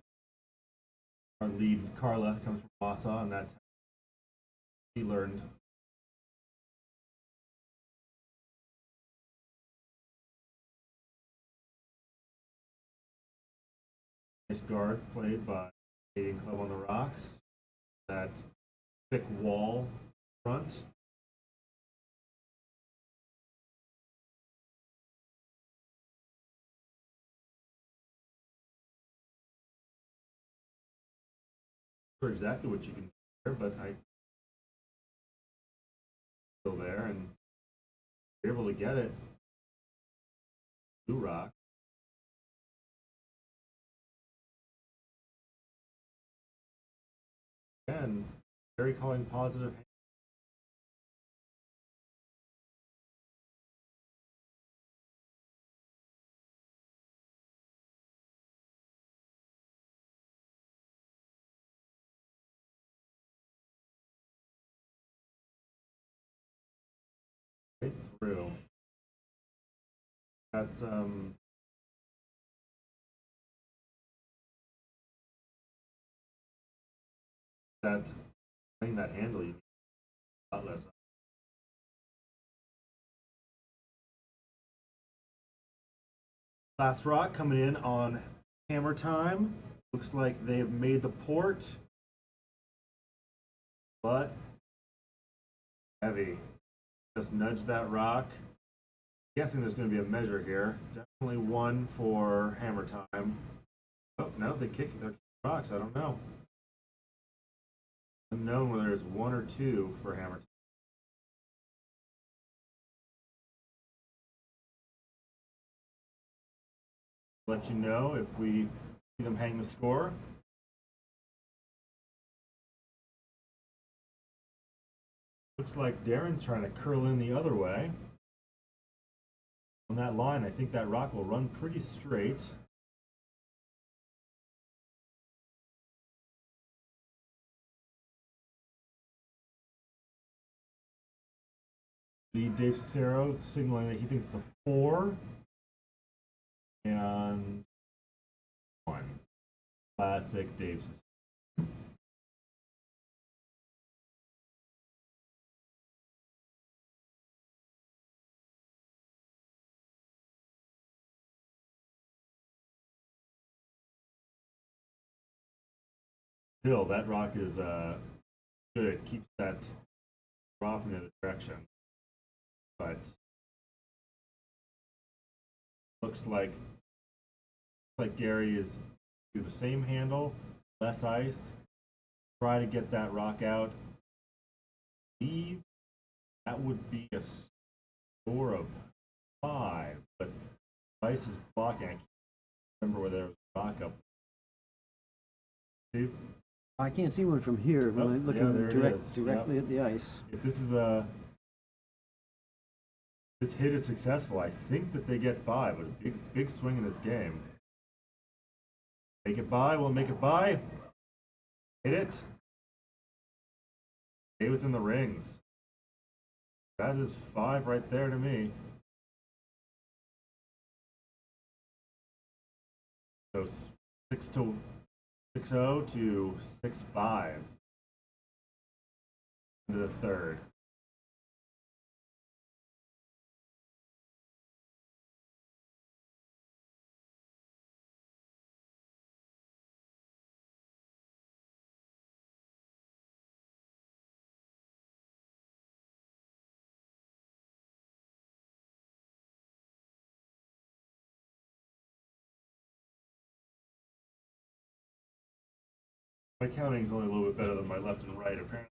our lead Carla comes from Wausau, and that's how he learned. Nice guard played by Canadian Club on the Rocks. That thick wall front. For exactly what you can do there, but I still there, and you're able to get it. Blue rock. Again, very calling positive. Right through. That's that playing that handle, you need a lot less. Last rock coming in on Hammer Time. Looks like they've made the port, but heavy. Just nudge that rock. Guessing there's going to be a measure here. Definitely one for Hammer Time. Oh no, they're kicking rocks. I don't know. Unknown whether it's 1 or 2 for Hammer Time. Let you know if we see them hang the score. Looks like Darren's trying to curl in the other way. On that line, I think that rock will run pretty straight. Lead Dave Cicero signaling that he thinks it's a 4 and 1. Classic Dave Cicero. Still, that rock is good. It keeps that drop in the other direction. But looks like Gary is do the same handle, less ice, try to get that rock out. Leave. That would be a score of 5, but ice is blocking. I can't remember where there was a rock up. See? I can't see one from here when I'm looking directly at the ice. If this is this hit is successful, I think that they get 5. But a big swing in this game. Make it by, will make it by. Hit it. Stay within the rings. That is 5 right there to me. So 6-0 to 6-5 into the third. My counting is only a little bit better than my left and right, apparently.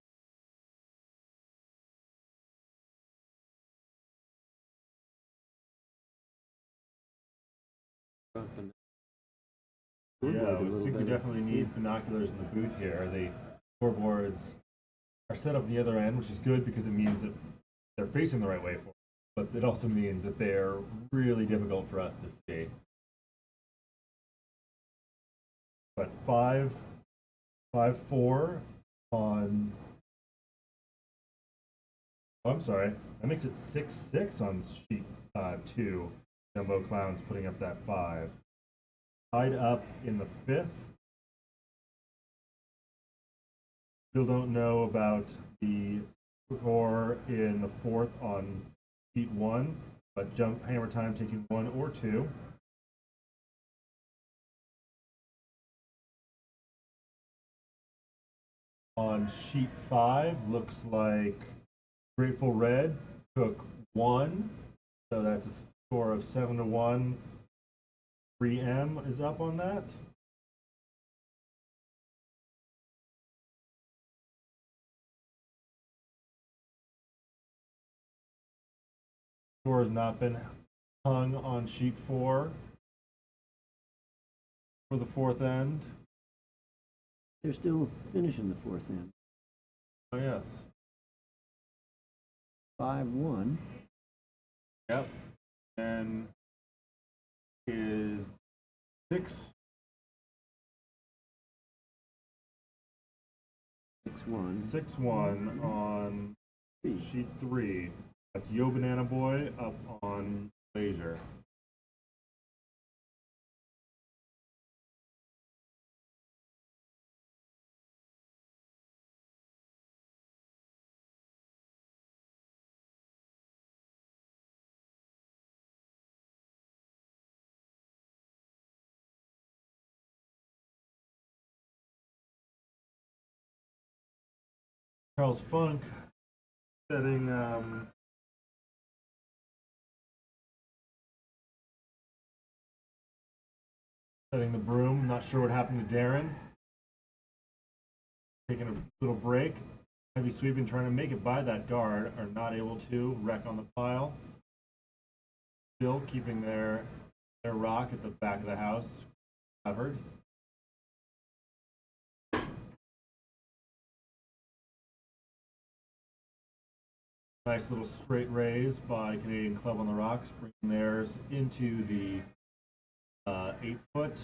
Yeah, I think we definitely need binoculars in the booth here. The scoreboards are set up the other end, which is good because it means that they're facing the right way for us. But it also means that they're really difficult for us to see. But 5-4 on. Oh, I'm sorry. That makes it 6-6 on sheet 2. Jumbo Clowns putting up that 5. Tied up in the 5th. Still don't know about the score in the 4th on sheet 1, but jump hammer time taking 1 or 2. On sheet 5, looks like Grateful Red took 1, so that's a score of 7-1. 3M is up on that. Score has not been hung on sheet 4 for the 4th end. They're still finishing the 4th end. Oh, yes. 5-1. Yep. And is 6. 6-1. 6-1 on sheet 3. That's Yo Banana Boy up on Laser. Charles Funk setting setting the broom. Not sure what happened to Darren. Taking a little break. Heavy sweeping, trying to make it by that guard, are not able to. Wreck on the pile. Still keeping their rock at the back of the house covered. Nice little straight raise by Canadian Club on the Rocks, bringing theirs into the 8-foot,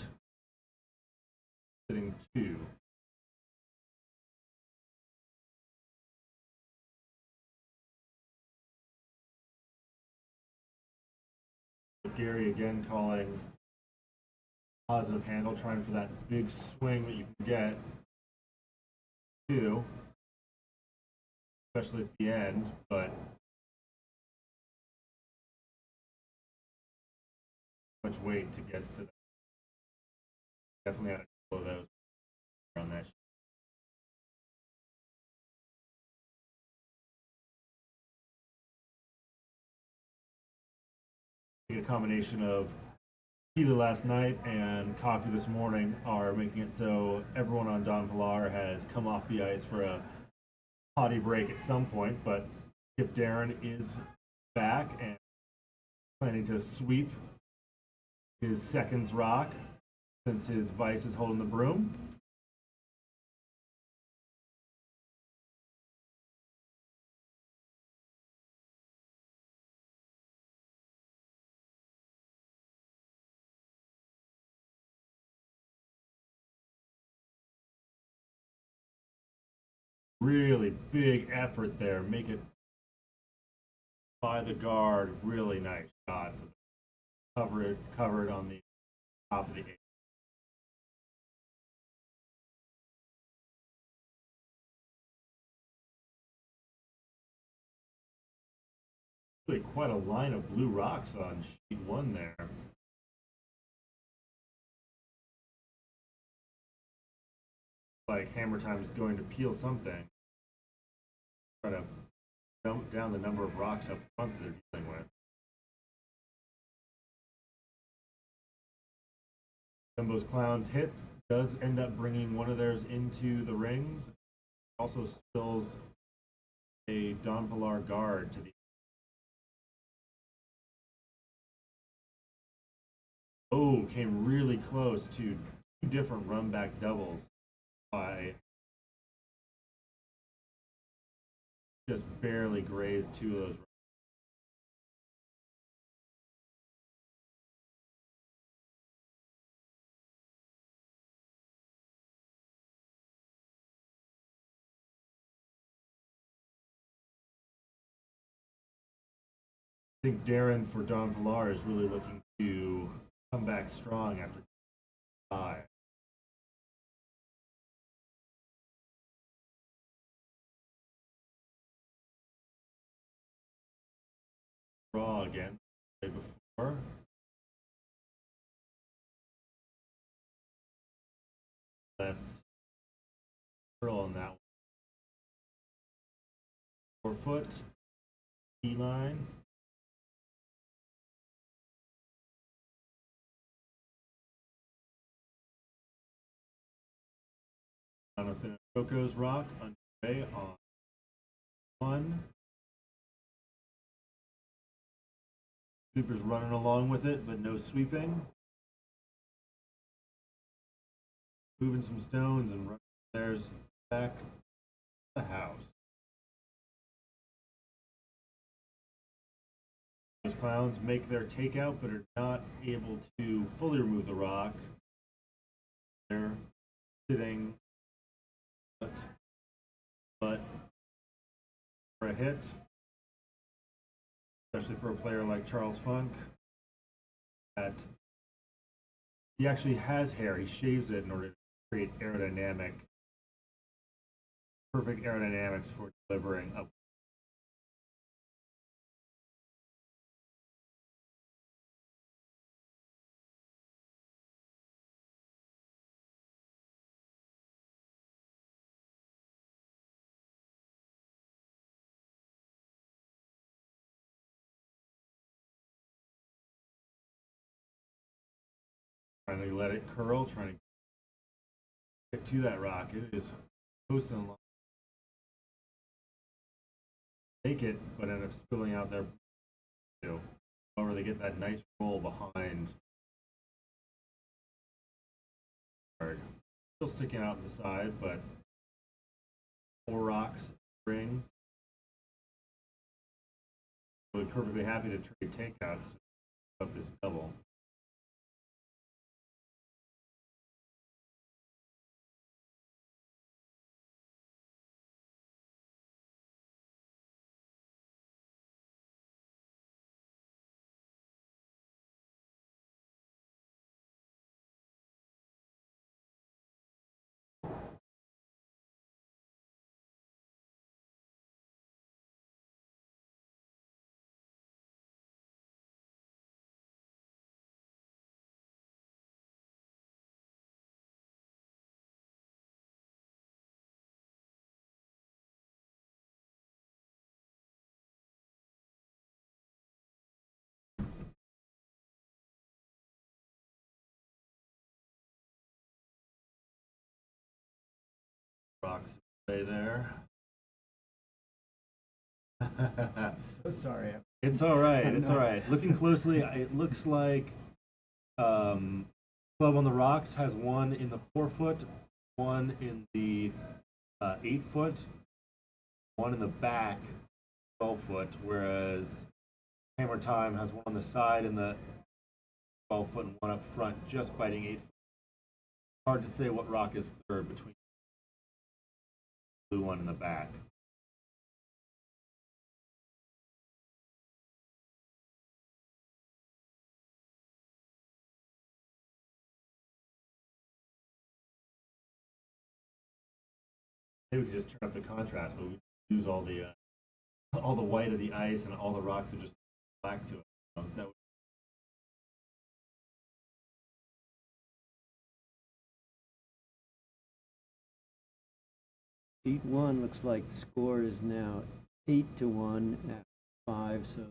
sitting 2. Gary again calling positive handle, trying for that big swing that you can get to, especially at the end, but much weight to get to that. Definitely had a couple of those on that. I think a combination of tequila last night and coffee this morning are making it so everyone on Don Pilar has come off the ice for a potty break at some point, but Skip Darren is back and planning to sweep his seconds rock since his vice is holding the broom. Really big effort there. Make it by the guard. Really nice shot. Covered on the top of the 8. Really quite a line of blue rocks on sheet 1 there. Like Hammer Time is going to peel something. Try to dump down the number of rocks up front that they're dealing with. Jumbo's Clowns hit does end up bringing one of theirs into the rings. Also spills a Don Pilar guard to the. Oh, came really close to 2 different run back doubles by just barely grazed 2 of those. I think Darren for Don Pilar is really looking to come back strong after 5. Draw again, like before. Less curl on that one. 4-foot, E-line. Jonathan Coco's rock underway on 1. Sweeper's running along with it, but no sweeping. Moving some stones and running theirs back to the house. Those Clowns make their takeout, but are not able to fully remove the rock. They're sitting, but for a hit, especially for a player like Charles Funk, that he actually has hair. He shaves it in order to create perfect aerodynamics for delivering up. Trying to let it curl, trying to get to that rock. It is posting along. Take it, but end up spilling out there. However, they get that nice roll behind. Still sticking out to the side, but 4 rocks, rings. We're perfectly happy to trade takeouts to up this double. Rocks play there. So sorry. It's all right. It's all right. Looking closely, it looks like Club on the Rocks has one in the 4-foot, one in the 8-foot, one in the back 12-foot, whereas Hammer Time has one on the side in the 12-foot and one up front, just biting 8-foot. Hard to say what rock is third between the blue one in the back. Maybe we could just turn up the contrast, but we lose all the white of the ice and all the rocks are just black to it. That would 8-1 looks like the score is now 8-1 at 5, so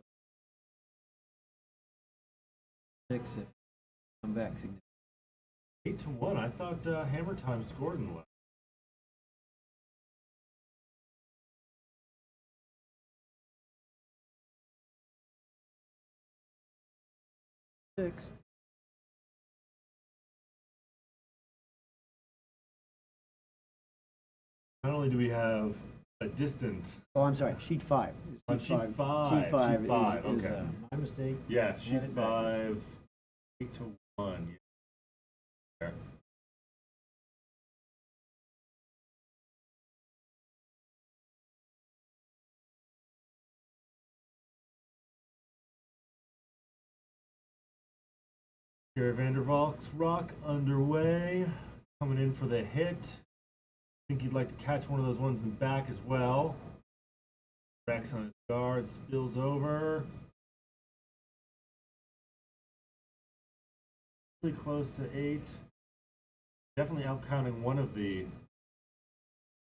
6 if come back significant. 8-1. I thought Hammer Time scored in what? 6. Not only do we have a distant Oh, I'm sorry, sheet 5. on sheet 5. Sheet 5 Sheet 5. is Okay. my mistake. Yes, sheet Add it back. 5. 8-1. Yeah. Gary Vandervalk's rock underway, coming in for the hit. I think he'd like to catch one of those ones in the back as well. Rex on his guard, spills over. Really close to 8. Definitely outcounting one of the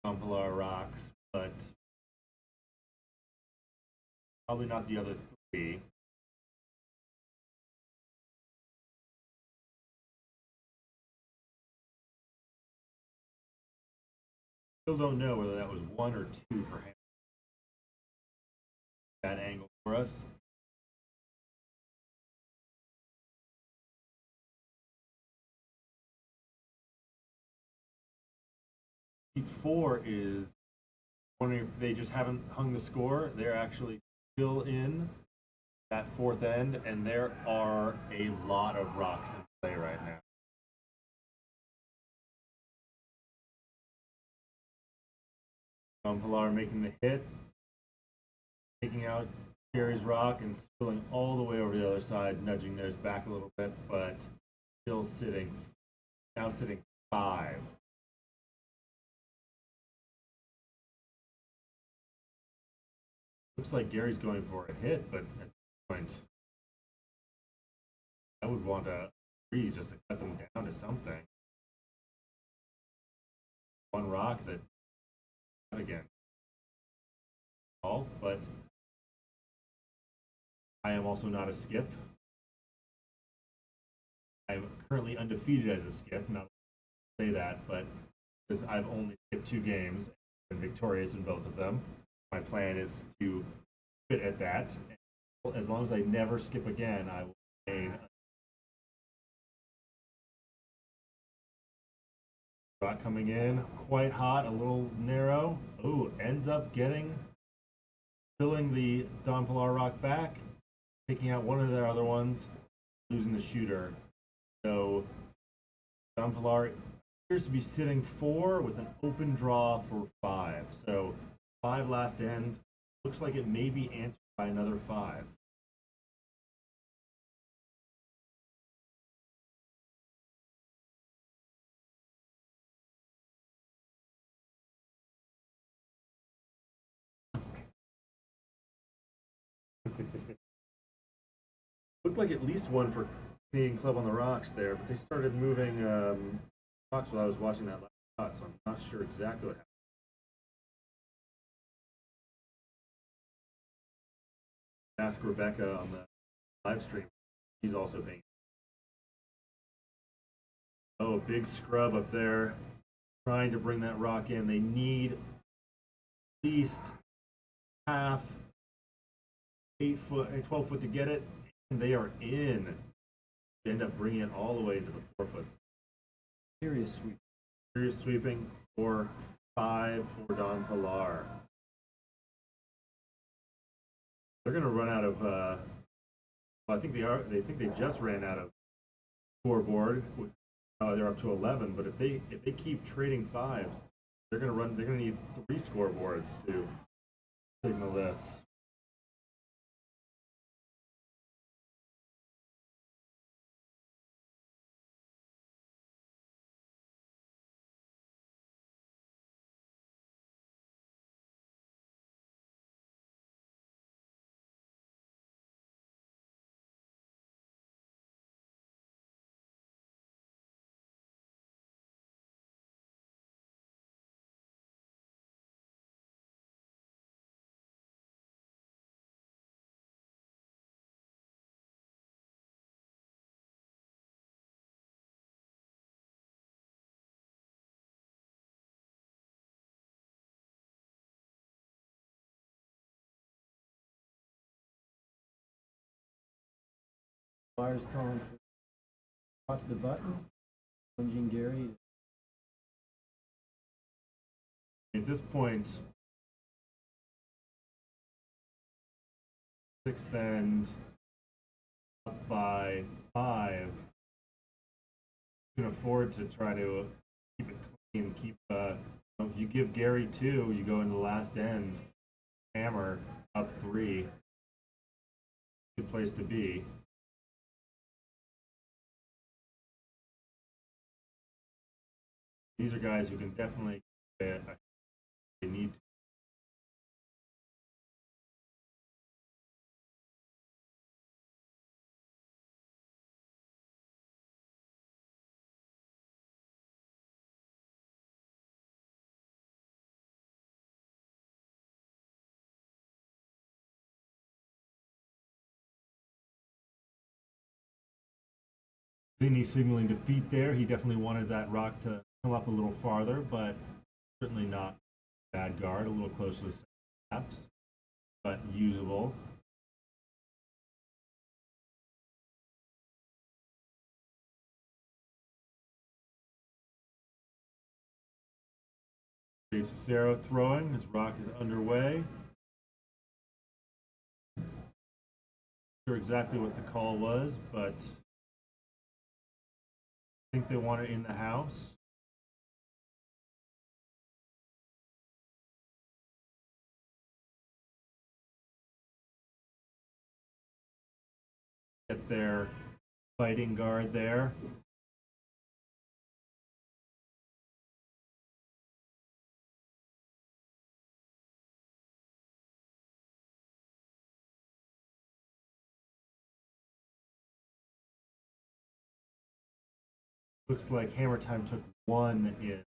Pilar rocks, but probably not the other 3. Still don't know whether that was 1 or 2 for him. That angle for us. Sheet 4 is wondering if they just haven't hung the score. They're actually still in that 4th end, and there are a lot of rocks in play right now. Pilar making the hit, taking out Gary's rock and spilling all the way over the other side, nudging theirs back a little bit, but still sitting, now sitting 5. Looks like Gary's going for a hit, but at this point, I would want a freeze just to cut them down to something. One rock that, again, all, but I am also not a skip. I'm currently undefeated as a skip, not to say that, but because I've only skipped 2 games and been victorious in both of them. My plan is to fit at that. And as long as I never skip again, I will remain. Shot coming in, quite hot, a little narrow. Ooh, ends up getting filling the Don Pilar rock back, taking out one of their other ones, losing the shooter. So Don Pilar appears to be sitting 4 with an open draw for 5. So 5 last end. Looks like it may be answered by another 5. Looked like at least one for Canadian Club on the Rocks there, but they started moving rocks while I was watching that last shot, so I'm not sure exactly what happened. Ask Rebecca on the live stream. He's also being. Oh, big scrub up there, trying to bring that rock in. They need at least half 8 foot, 12 foot to get it, and they are in. They end up bringing it all the way into the 4 foot. Serious sweep. Serious sweeping for 5 for Don Pilar. They're going to run out of. Well, I think they are. They think they just ran out of scoreboard. They're up to 11, but if they keep trading 5s, they're going to run. They're going to need 3 scoreboards to signal this. Pilar's calling for watch the button. Plunging Gary. At this point, 6th end up by 5. You can afford to try to keep it clean. If you give Gary 2, you go in the last end. Hammer up 3. Good place to be. These are guys who can definitely they need. He's signaling defeat there. He definitely wanted that rock to come up a little farther, but certainly not bad guard. A little close to the steps, but usable. Dave Cicero throwing. His rock is underway. Not sure exactly what the call was, but I think they want it in the house. Get their fighting guard there. Looks like Hammer Time took 1 in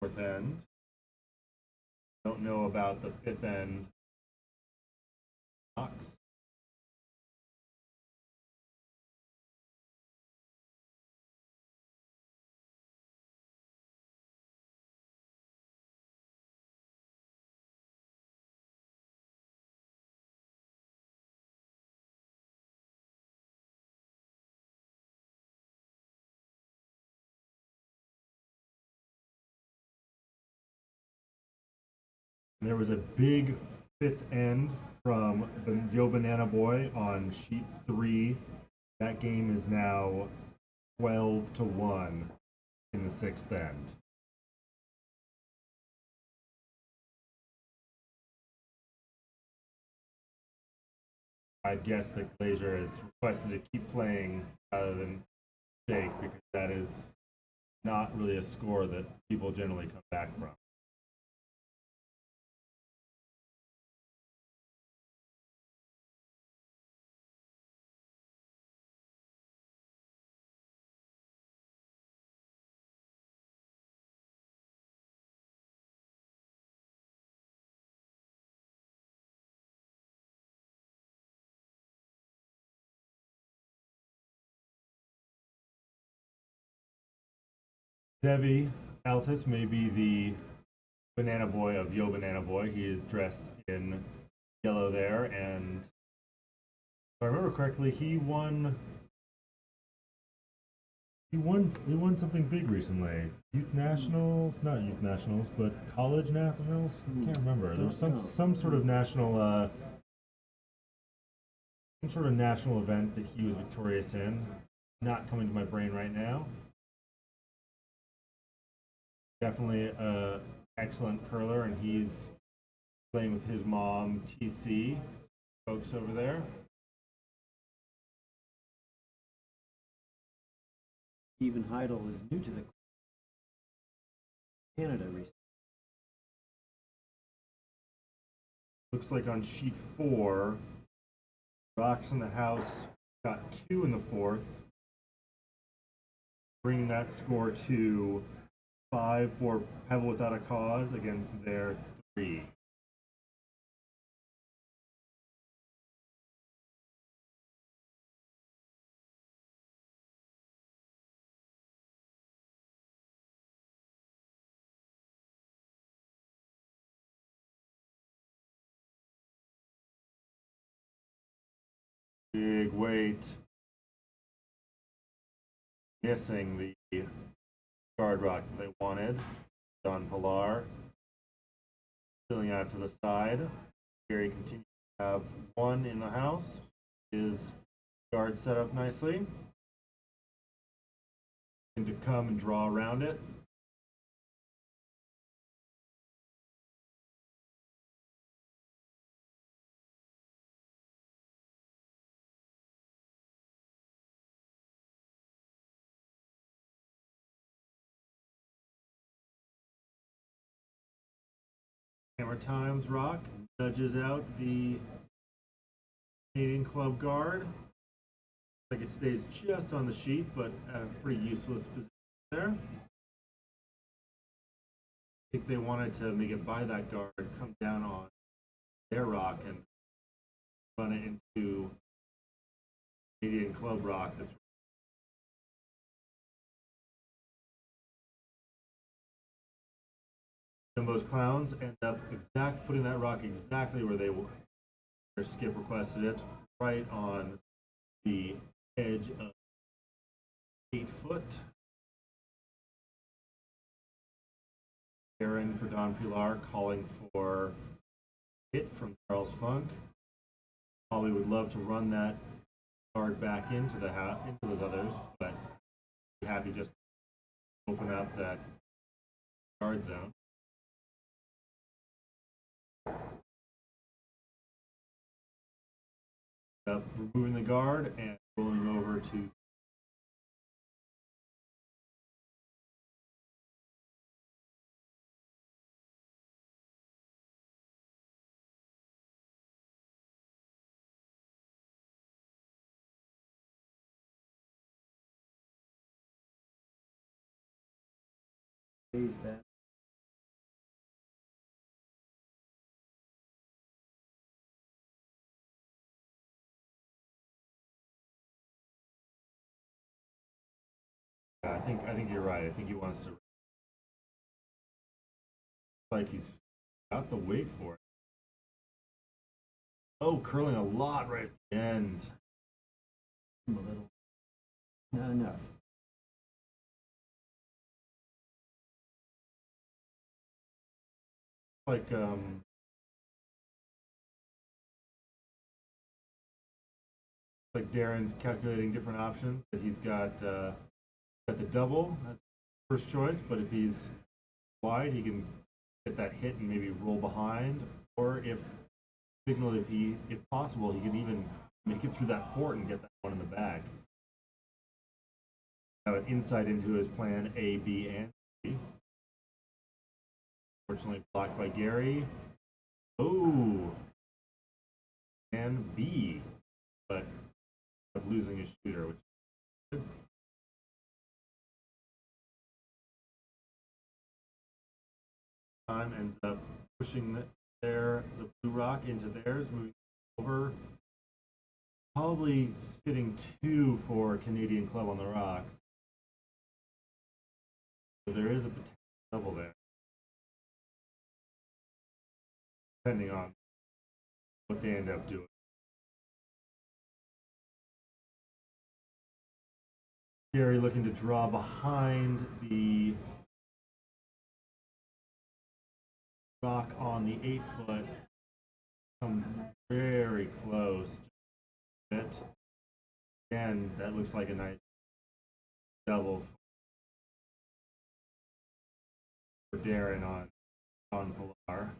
4th end. Don't know about the 5th end. Knox. And there was a big fifth end from Yo Banana Boy on sheet 3. That game is now 12-1 in the sixth end. I'd guess that Glazier has requested to keep playing rather than shake because that is not really a score that people generally come back from. Devi Altus may be the Banana Boy of Yo Banana Boy. He is dressed in yellow there, and if I remember correctly, he won something big recently. Youth nationals, not youth nationals, but college nationals. I can't remember. There was some sort of national event that he was victorious in. Not coming to my brain right now. Definitely a excellent curler, and he's playing with his mom, TC, folks over there. Stephen Heidel is new to the Canada recently. Looks like on sheet 4, Rocks in the House got 2 in the 4th, bringing that score to 5 for Pebble Without a Cause against their 3. Big weight. Missing the guard rock that they wanted. Don Pilar. Filling out to the side. Gary continues to have 1 in the house. His guard set up nicely. And to come and draw around it. Hammer Times Rock nudges out the Canadian Club guard. Like it stays just on the sheet, but at a pretty useless position there. I think they wanted to make it by that guard, come down on their rock and run it into Canadian Club rock. That's Jumbo's Clowns end up putting that rock exactly where they were. Their skip requested it, right on the edge of 8 foot. Aaron for Don Pilar calling for hit from Charles Funk. Probably would love to run that guard back into the into those others, but be happy just to open up that guard zone. Removing the guard and rolling over to That. I think you're right. I think he wants to. Like he's got the weight for it. Oh, curling a lot right at the end. A little. Not enough. Like like Darren's calculating different options. That he's got the double as first choice, but if he's wide, he can get that hit and maybe roll behind, or if possible, he can even make it through that port and get that one in the back. Have an insight into his plan A, B, and C. Fortunately blocked by Gary. Oh, and B, but losing his shooter, which is good. Time ends up pushing the blue rock into theirs, moving over. Probably sitting 2 for Canadian Club on the rocks. So there is a potential double there, depending on what they end up doing. Gary looking to draw behind the rock on the 8-foot. Come very close. Again, that looks like a nice double for Darren on Pilar.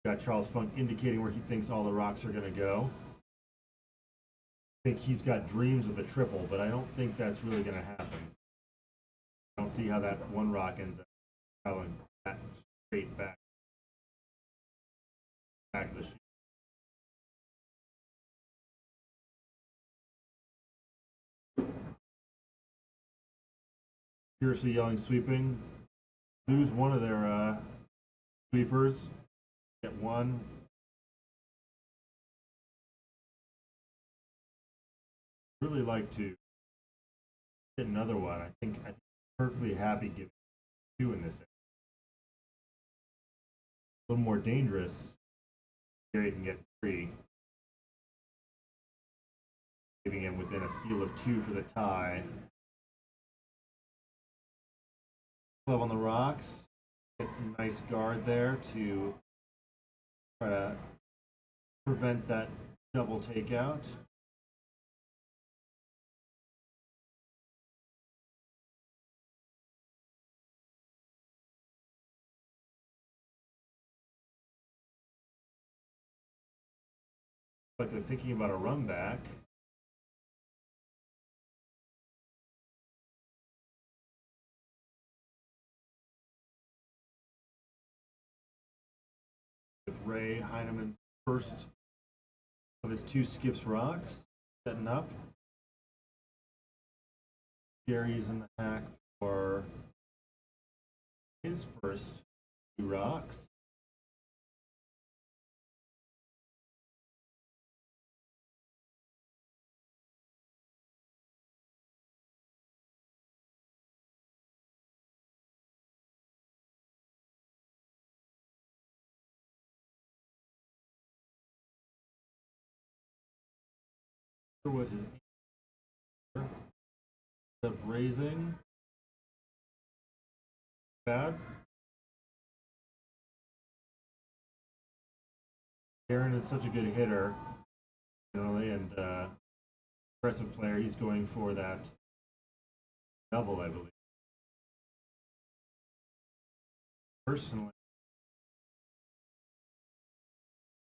Got Charles Funk indicating where he thinks all the rocks are going to go. I think he's got dreams of a triple, but I don't think that's really going to happen. I don't see how that one rock ends up traveling that straight back of the shoot. Furiously yelling, sweeping. Lose one of their sweepers. Get one. Really like to get another one. I think I'm perfectly happy giving 2 in this area. A little more dangerous. Gary can get 3. Giving him within a steal of 2 for the tie. Club on the rocks. Get a nice guard there to try to prevent that double takeout. But they're thinking about a run back. With Ray Heineman's first of his 2 skips rocks, setting up. Gary's in the hack for his first 2 rocks. With his of raising. Bad. Aaron is such a good hitter, generally, and impressive player. He's going for that double, I believe. Personally,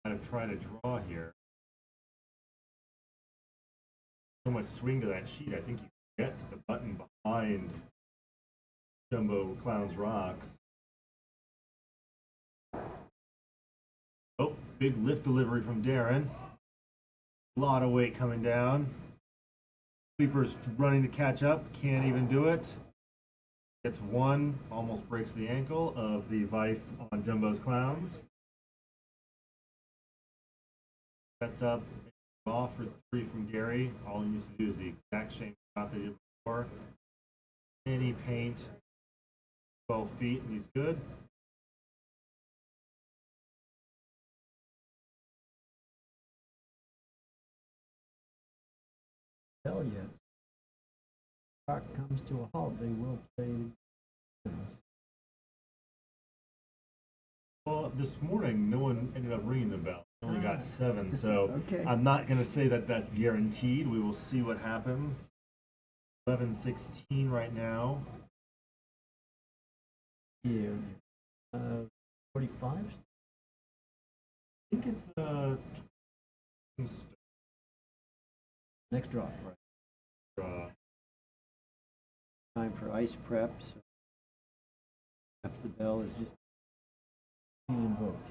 kind of try to draw here. So much swing to that sheet. I think you can get to the button behind Jumbo Clown's rocks. Oh, big lift delivery from Darren. A lot of weight coming down. Sweeper's running to catch up, can't even do it. Gets 1, almost breaks the ankle of the vice on Jumbo's Clowns. Sets up, off for 3 from Gary. All he needs to do is the exact same shot they did before. Any paint, 12 feet, and he's good. Tell you, rock comes to a halt, they will play. Well, this morning, no one ended up ringing the bell. We only got 7, so Okay. I'm not going to say that that's guaranteed. We will see what happens. 11:16 right now. Yeah. 45? I think it's Next drop, right. Time for ice preps. Perhaps the bell is just being invoked.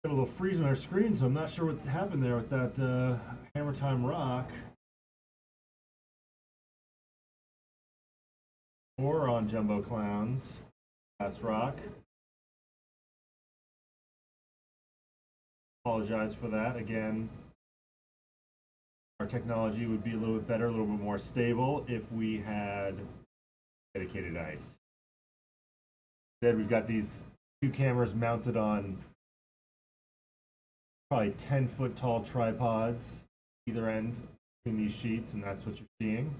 got a little freeze on our screen, so I'm not sure what happened there with that Hammer Time Rock. Or on Jumbo Clowns. Last rock. Apologize for that. Again, our technology would be a little bit better, a little bit more stable if we had dedicated ice. Instead, we've got these 2 cameras mounted on probably 10-foot tall tripods either end between these sheets, and that's what you're seeing.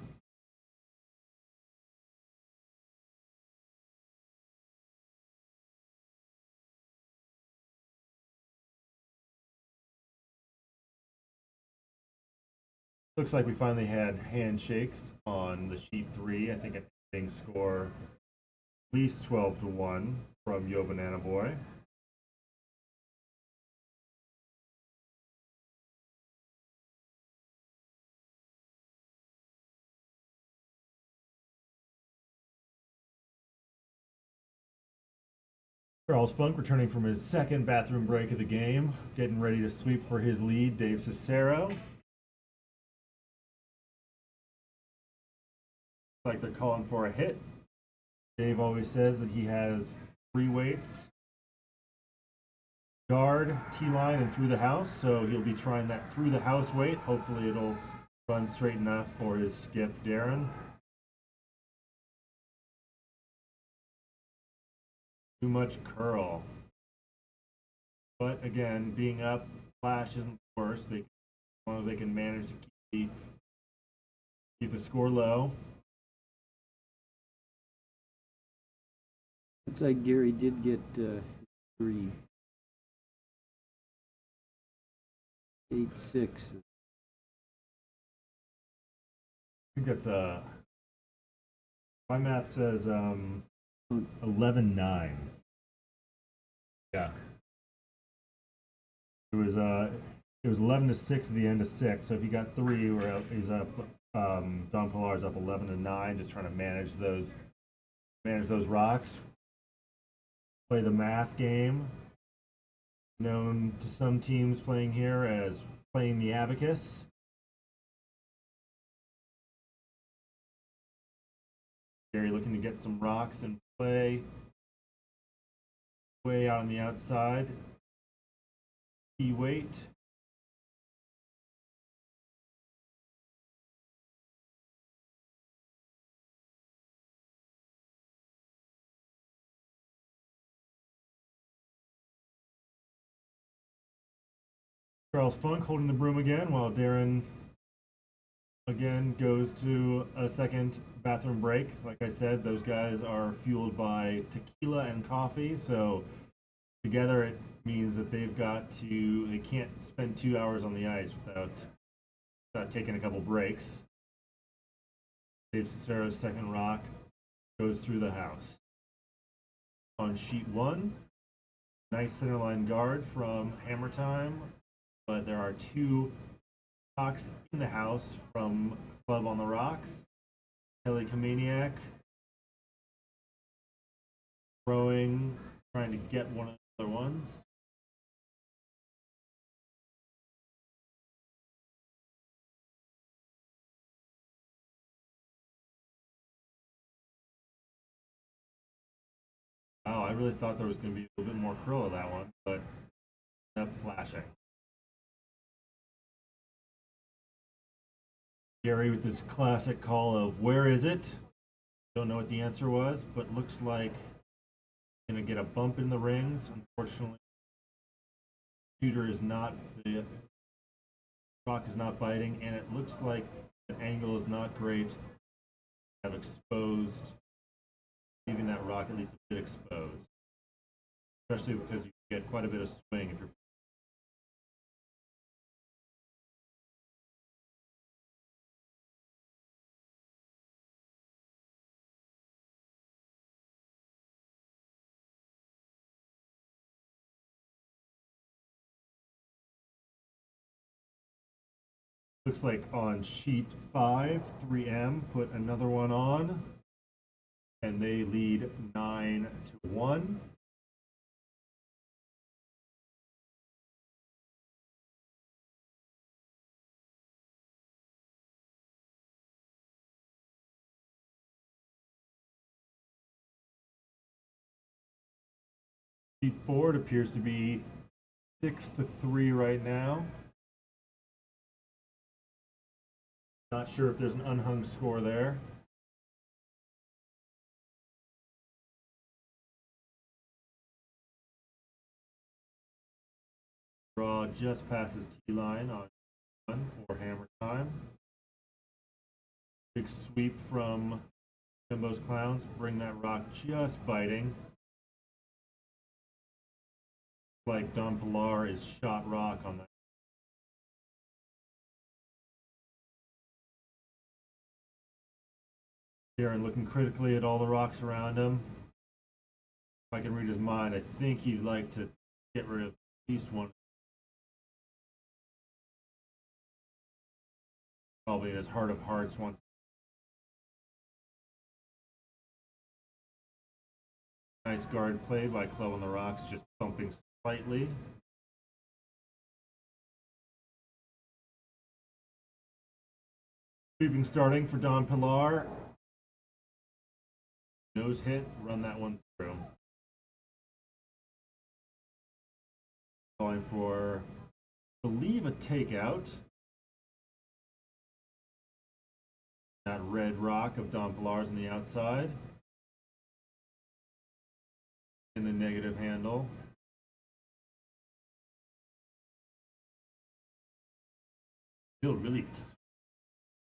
Looks like we finally had handshakes on the sheet 3. I think an ending score at least 12-1 from Yo Banana Boy. Charles Funk returning from his second bathroom break of the game, getting ready to sweep for his lead, Dave Cicero. Like they're calling for a hit. Dave always says that he has 3 weights: guard, T-line, and through the house. So he'll be trying that through the house weight. Hopefully it'll run straight enough for his skip, Darren. Too much curl. But again, being up, Flash isn't the worst. As long as they can manage to keep the score low. Looks like Gary did get 3. 8-6. I think that's my math says 11-9. Yeah. It was 11-6 at the end of 6. So if you got 3, he's up. Don Pilar's up 11-9, just trying to manage those rocks. Play the math game, known to some teams playing here as playing the abacus. Gary looking to get some rocks in play. Way out on the outside. Key weight. Charles Funk holding the broom again while Darren again goes to a second bathroom break. Like I said, those guys are fueled by tequila and coffee, so together it means that they can't spend 2 hours on the ice without taking a couple breaks. Dave Cicero's second rock goes through the house. On sheet 1, nice centerline guard from Hammer Time, but there are 2 rocks in the house from Club on the Rocks. Helicomaniac throwing, trying to get one of the other ones. Wow, I really thought there was going to be a little bit more curl of that one, but ended up flashing. Gary with his classic call of "Where is it?" Don't know what the answer was, but looks like Gonna get a bump in the rings. Unfortunately, shooter is not, the rock is not biting, and it looks like the angle is not great. Have exposed, leaving that rock at least a bit exposed, especially because you get quite a bit of swing if you're. Looks like on sheet 5, 3M put another one on, and they lead 9-1. Sheet 4, it appears to be 6-3 right now. Not sure if there's an unhung score there. Draw just passes T-line on 1 for hammer time. Big sweep from Jumbo's Clowns, bring that rock just biting. Like Don Pilar is shot rock on that. Darren looking critically at all the rocks around him. If I can read his mind, I think he'd like to get rid of at least one. Probably in his heart of hearts wants. Nice guard play by Club on the Rocks, just bumping slightly. Sweeping starting for Don Pilar. Nose hit, run that one through. Calling for, I believe, a takeout. That red rock of Don Pilar's on the outside. In the negative handle. Feel really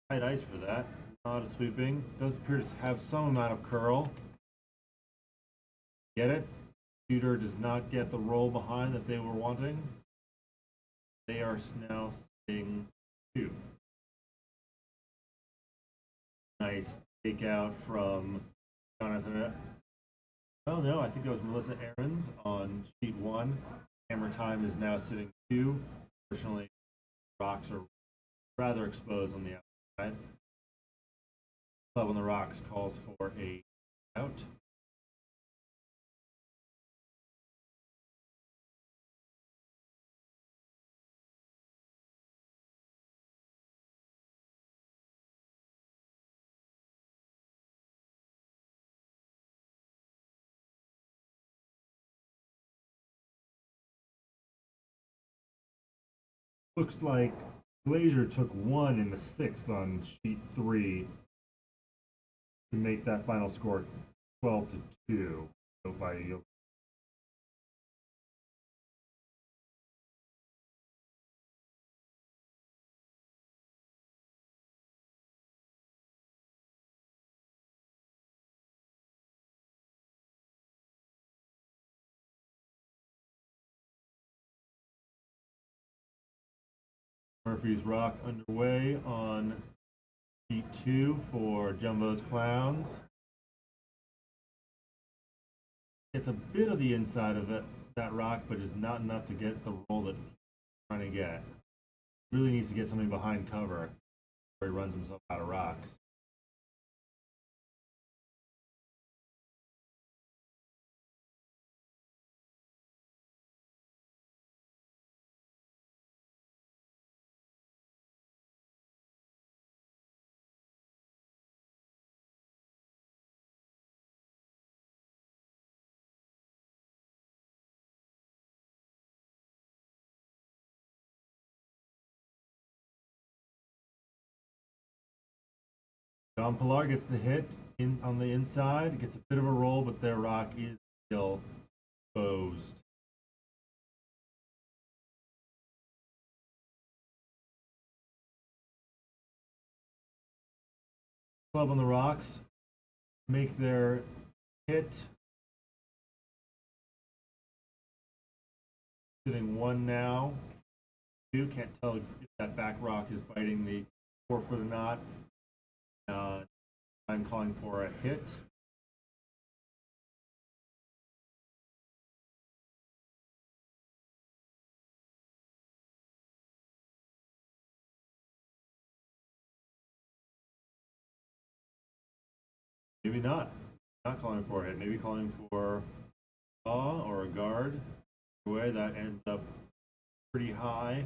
tight ice for that. Not a sweeping. Does appear to have some amount of curl. Get it? Shooter does not get the roll behind that they were wanting. They are now sitting 2. Nice takeout from Jonathan. Oh no, I think it was Melissa Ahrens on sheet 1. Hammer time is now sitting 2. Fortunately, rocks are rather exposed on the outside. Club on the Rocks calls for a out. Looks like Glazier took 1 in the 6th on sheet 3 to make that final score 12-2. So by Murphy's Rock underway on sheet 2 for Jumbo's Clowns. It's a bit of the inside of that rock, but is not enough to get the roll that he's trying to get. Really needs to get something behind cover where he runs himself out of rocks. Don Pilar gets the hit on the inside, gets a bit of a roll, but their rock is still exposed. Club on the rocks, make their hit. Sitting 1 now. 2, can't tell if that back rock is biting the 4-foot or not. I'm calling for a hit. Maybe not. Not calling for a hit. Maybe calling for a saw or a guard. Way that ends up pretty high.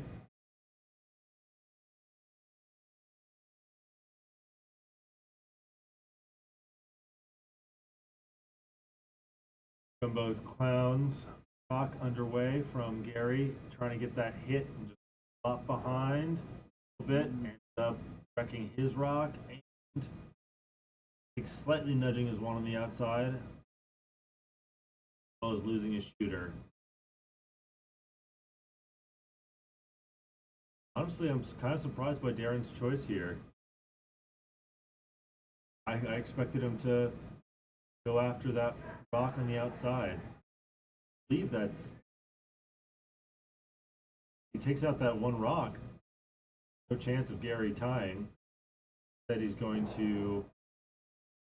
Jumbo's clowns rock underway from Gary, trying to get that hit and just flop behind a little bit, ends up wrecking his rock and slightly nudging his one on the outside, as well as losing his shooter. Honestly, I'm kind of surprised by Darren's choice here. I expected him to go after that rock on the outside. I believe that's... He takes out that one rock. No chance of Gary tying. Said he's going to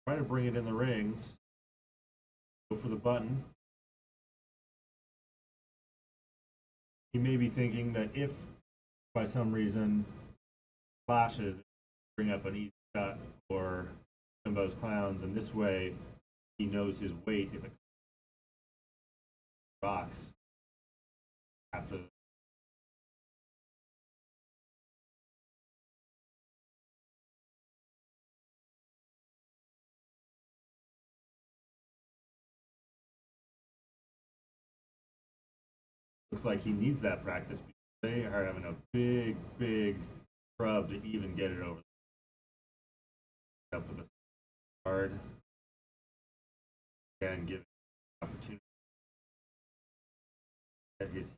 try to bring it in the rings. Go for the button. He may be thinking that if, by some reason, flashes, bring up an easy shot for Jumbo's clowns, and this way he knows his weight if it rocks after. Looks like he needs that practice because they are having a big rub to even get it over. Up with a card and give an opportunity to get his.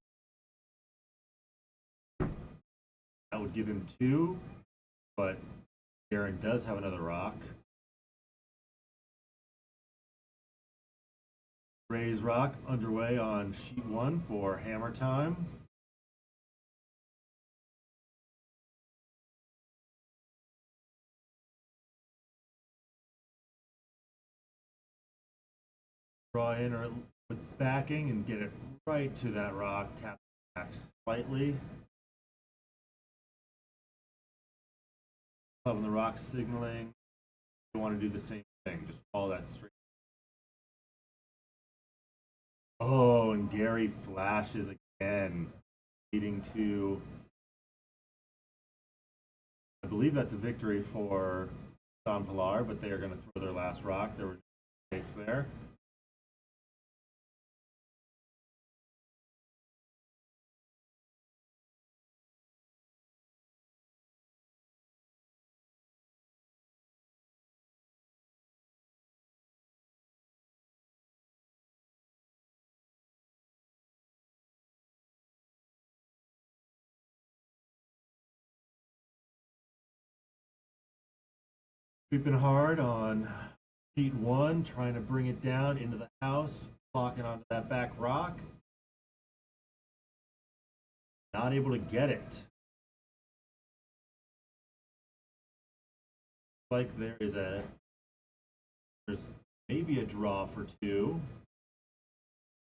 That would give him 2, but Darren does have another rock. Raise rock underway on sheet 1 for hammer time. Draw in or with backing and get it right to that rock. Tap back slightly. Club on the rock signaling. You want to do the same thing. Just follow that straight. Oh, and Gary flashes again, leading to, I believe that's a victory for Don Pilar, but they are going to throw their last rock. There were mistakes there. Creeping hard on sheet 1, trying to bring it down into the house, locking onto that back rock. Not able to get it. Like there's maybe a draw for 2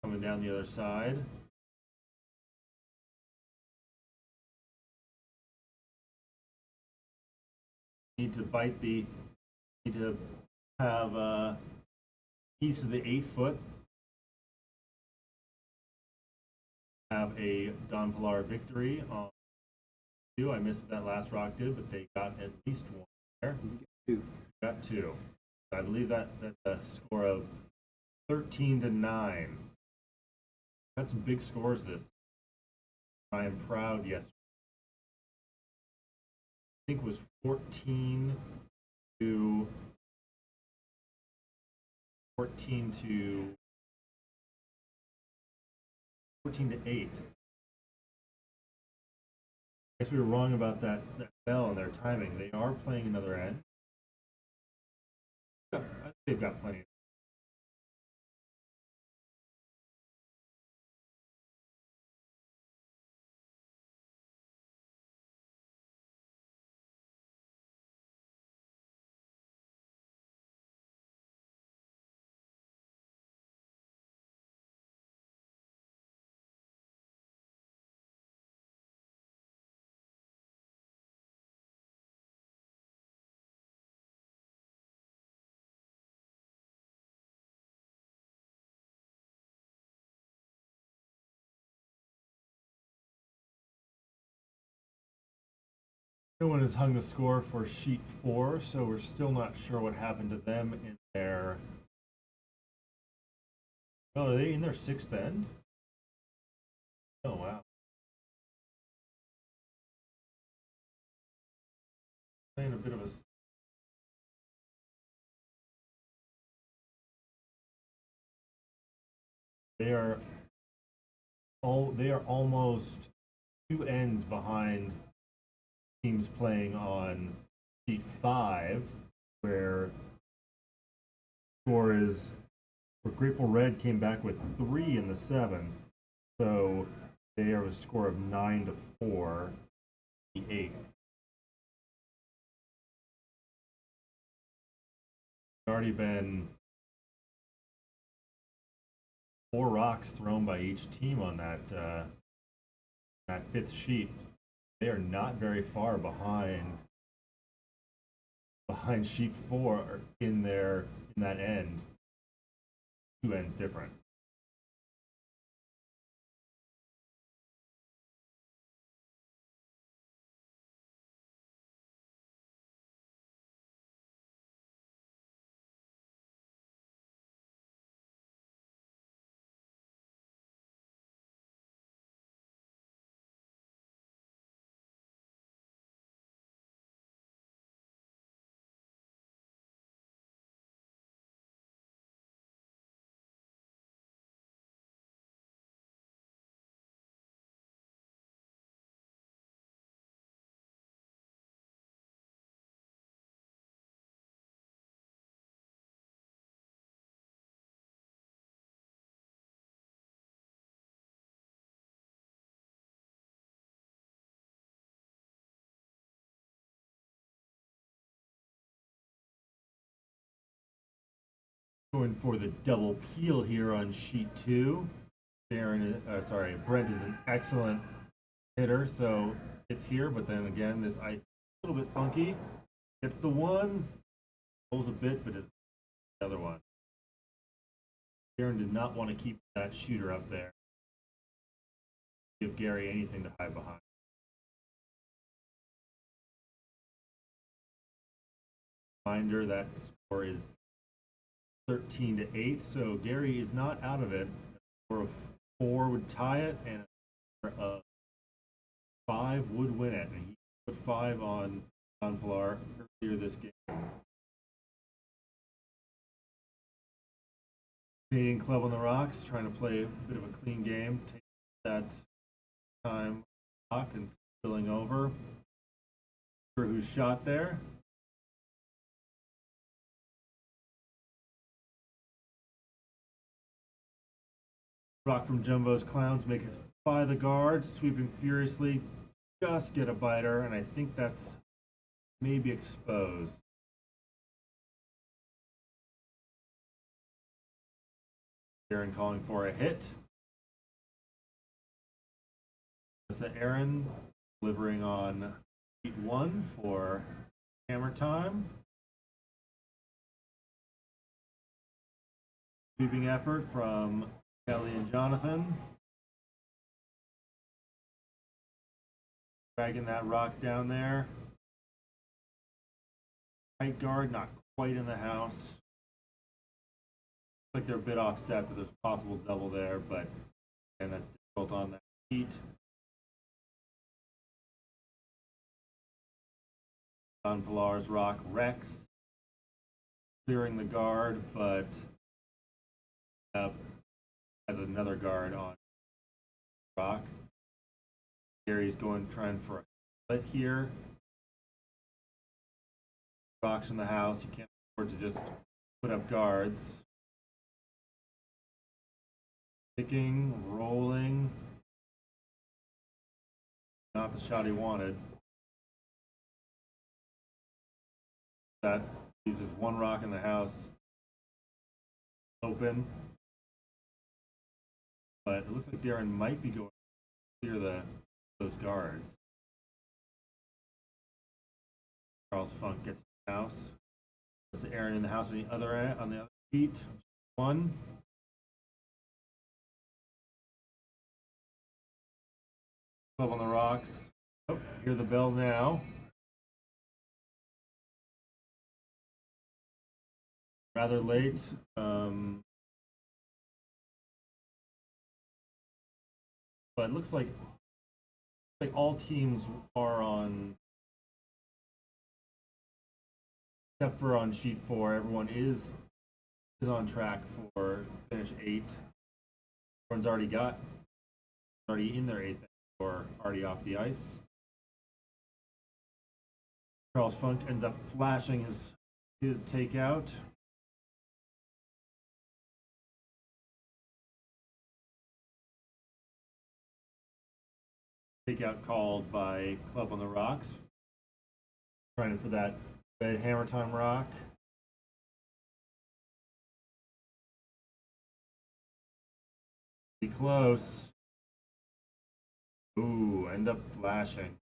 coming down the other side. Need to have a piece of the 8-foot. Have a Don Pilar victory on 2. I missed what that last rock did, but they got at least 1 there. Got 2. I believe that's a score of 13-9. Got some big scores this. I am proud yesterday. I think it was 14 to 14-8. I guess we were wrong about that bell and their timing. They are playing another end. I think they've got plenty. No one has hung the score for sheet 4, so we're still not sure what happened to them in their. Oh, are they in their 6th end? Oh, wow. Playing a bit of a. They are almost 2 ends behind teams playing on sheet 5, where score is where Grateful Red came back with 3 in the 7th, so they have a score of 9-4, the 8th. There's already been 4 rocks thrown by each team on that 5th sheet. They are not very far behind sheet 4 in that end. 2 ends different. Going for the double peel here on sheet 2. Brent is an excellent hitter, so it's here, but then again, this ice is a little bit funky. Gets the one, pulls a bit, but it's the other one. Darren did not want to keep that shooter up there. Give Gary anything to hide behind. Reminder that score is 13-8, so Gary is not out of it. A score of 4 would tie it, and a score of 5 would win it. And he put 5 on Pilar earlier this game. Canadian Club on the Rocks trying to play a bit of a clean game, take that time clock and spilling over. Who's shot there? Rock from Jumbo's Clowns make us by the guard, sweeping furiously, just get a biter, and I think that's maybe exposed. Aaron calling for a hit. Aaron delivering on sheet 1 for hammer time. Sweeping effort from Kelly and Jonathan. Dragging that rock down there. Right guard, not quite in the house. Looks like they're a bit offset, but there's a possible double there, but and that's difficult on that sheet. Don Pilar's rock Rex clearing the guard, but has another guard on Gary's going trying for a split here. Rocks in the house. You can't afford to just put up guards. Picking, rolling. Not the shot he wanted. That uses one rock in the house. Open. But it looks like Darren might be going to clear those guards. Charles Funk gets the house. That's Aaron in the house on the other end, on the other feet. One. Club on the rocks. Oh, hear the bell now. Rather late. But it looks like all teams are on, except for on sheet 4. Everyone is on track for finish 8. Everyone's already in their 8th or already off the ice. Charles Funk ends up flashing his takeout. Takeout called by Club on the Rocks. Trying for that red hammer time rock. Be close. Ooh, end up flashing.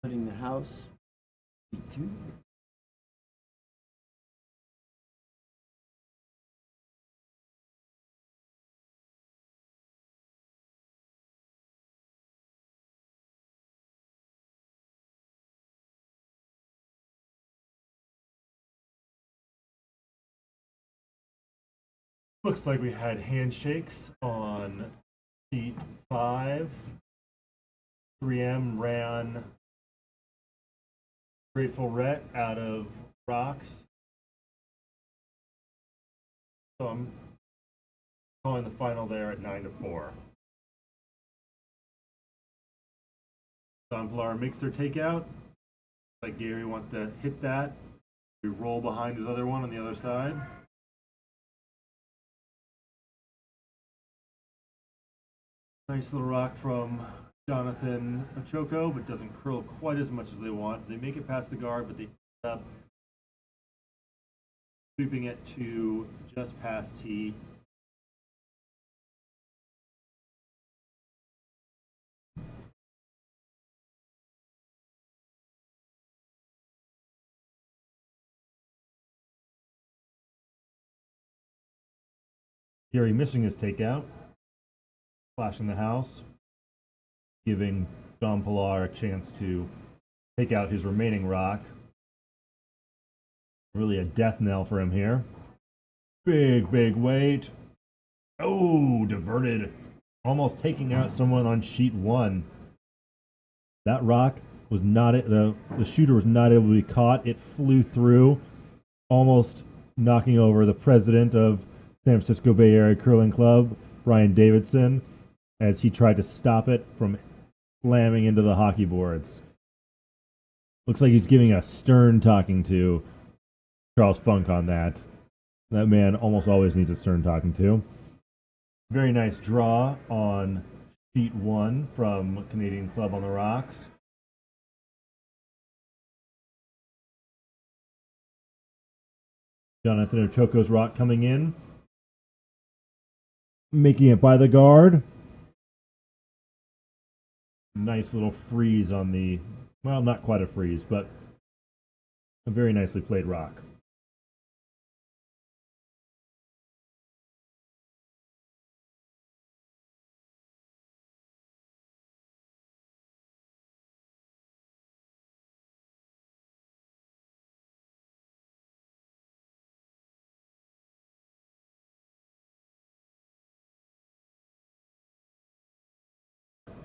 Putting the house. 2. Looks like we had handshakes on sheet 5. 3M ran Grateful Rhett out of rocks. So I'm calling the final there at 9-4. Don Pilar makes their takeout. Like Gary wants to hit that. We roll behind his other one on the other side. Nice little rock from Jonathan Ochoco, but doesn't curl quite as much as they want. They make it past the guard, but they end up sweeping it to just past T. Gary missing his takeout. Flashing the house, giving Don Pilar a chance to take out his remaining rock. Really a death knell for him here. Big weight. Oh, diverted. Almost taking out someone on sheet 1. That rock was not, the shooter was not able to be caught. It flew through, almost knocking over the president of San Francisco Bay Area Curling Club, Brian Davidson, as he tried to stop it from slamming into the hockey boards. Looks like he's giving a stern talking to Charles Funk on that. That man almost always needs a stern talking to. Very nice draw on sheet 1 from Canadian Club on the Rocks. Jonathan Ochoco's rock coming in. Making it by the guard. Nice little freeze on the, well, not quite a freeze, but a very nicely played rock.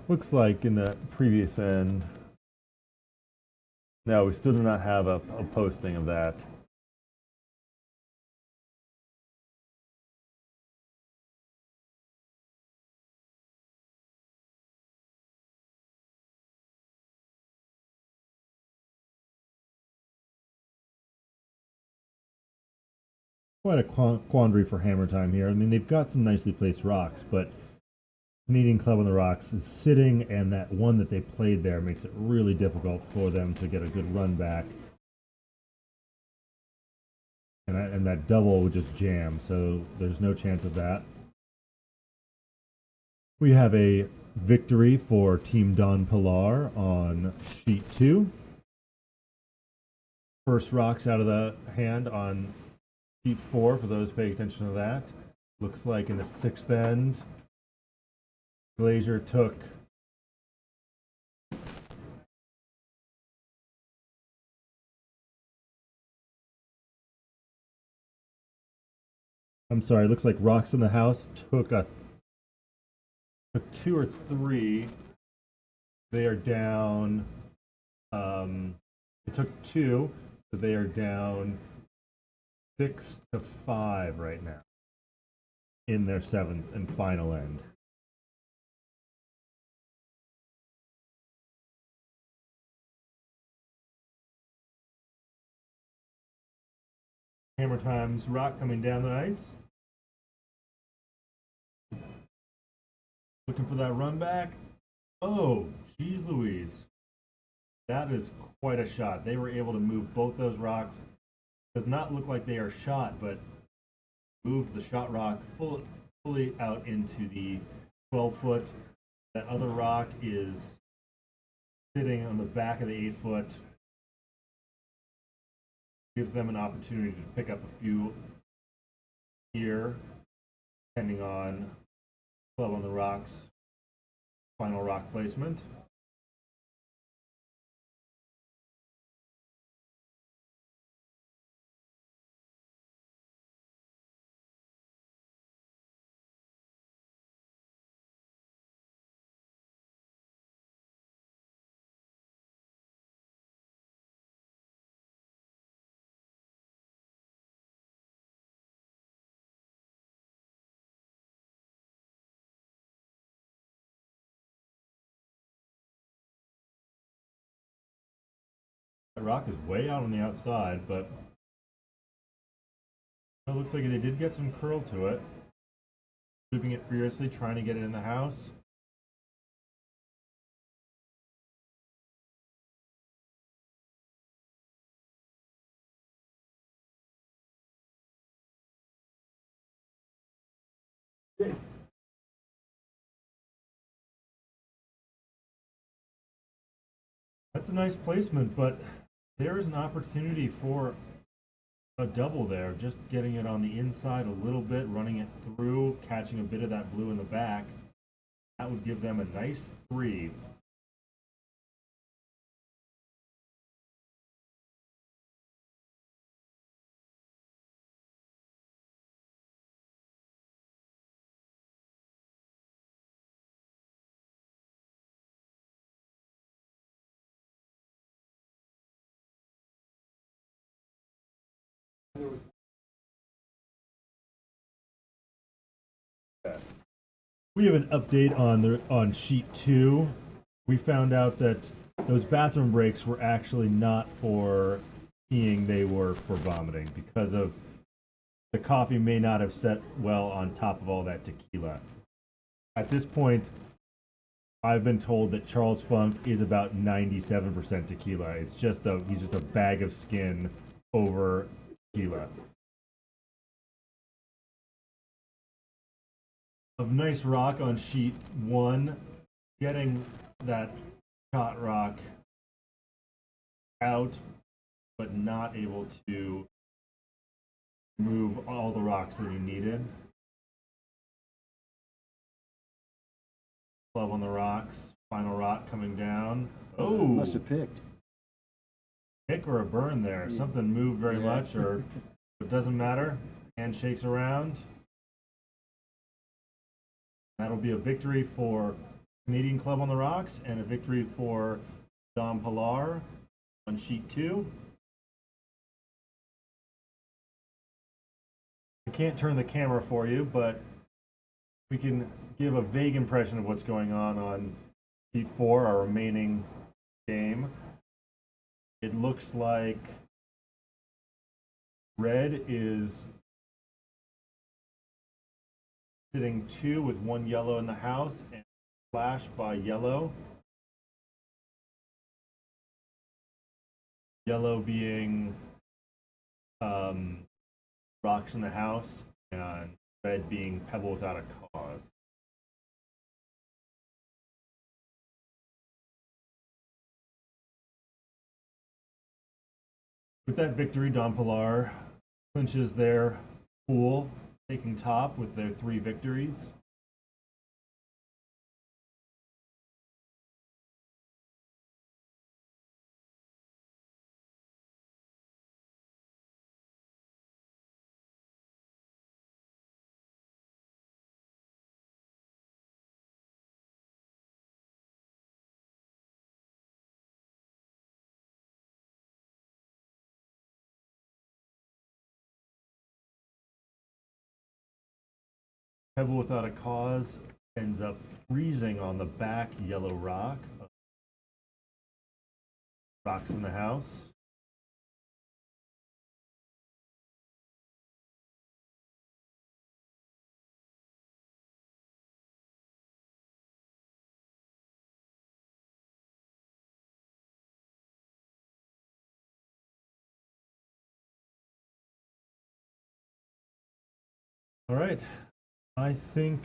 Looks like in the previous end, no, we still do not have a posting of that. quite a quandary for Hammer Time here. I mean, they've got some nicely placed rocks, but Canadian Club on the Rocks is sitting, and that one that they played there makes it really difficult for them to get a good run back. And that double would just jam, so there's no chance of that. We have a victory for Team Don Pilar on sheet 2. First rocks out of the hand on sheet 4, for those paying attention to that. Looks like in the 6th end, Glazier took looks like Rocks in the House took 2 or 3. They are down. It took 2, so they are down 6-5 right now in their 7th and final end. Hammer Time's rock coming down the ice. Looking for that run back. Oh, geez Louise. That is quite a shot. They were able to move both those rocks. Does not look like they are shot, but moved the shot rock fully out into the 12-foot. That other rock is sitting on the back of the 8-foot. Gives them an opportunity to pick up a few here, depending on Club on the Rocks final rock placement. That rock is way out on the outside, but it looks like they did get some curl to it. Sweeping it furiously, trying to get it in the house. That's a nice placement, but there is an opportunity for a double there. Just getting it on the inside a little bit, running it through, catching a bit of that blue in the back. That would give them a nice 3. We have an update on sheet 2. We found out that those bathroom breaks were actually not for peeing, they were for vomiting, because of the coffee may not have set well on top of all that tequila. At this point, I've been told that Charles Funk is about 97% tequila. He's just a bag of skin over tequila. A nice rock on sheet 1, getting that shot rock out, but not able to move all the rocks that he needed. Club on the Rocks, final rock coming down. Oh, Must have picked. Pick or a burn there. Yeah. Something moved very Yeah. much, or it doesn't matter. Hand shakes around. That'll be a victory for Canadian Club on the Rocks and a victory for Don Pilar on sheet 2. I can't turn the camera for you, but we can give a vague impression of what's going on sheet 4, our remaining game. It looks like red is sitting 2 with 1 yellow in the house, and flash by yellow. Yellow being rocks in the house, and red being pebble without a cause. With that victory, Don Pilar clinches their pool, taking top with their 3 victories. Pebble without a cause ends up freezing on the back yellow rock. Rocks in the house. All right. I think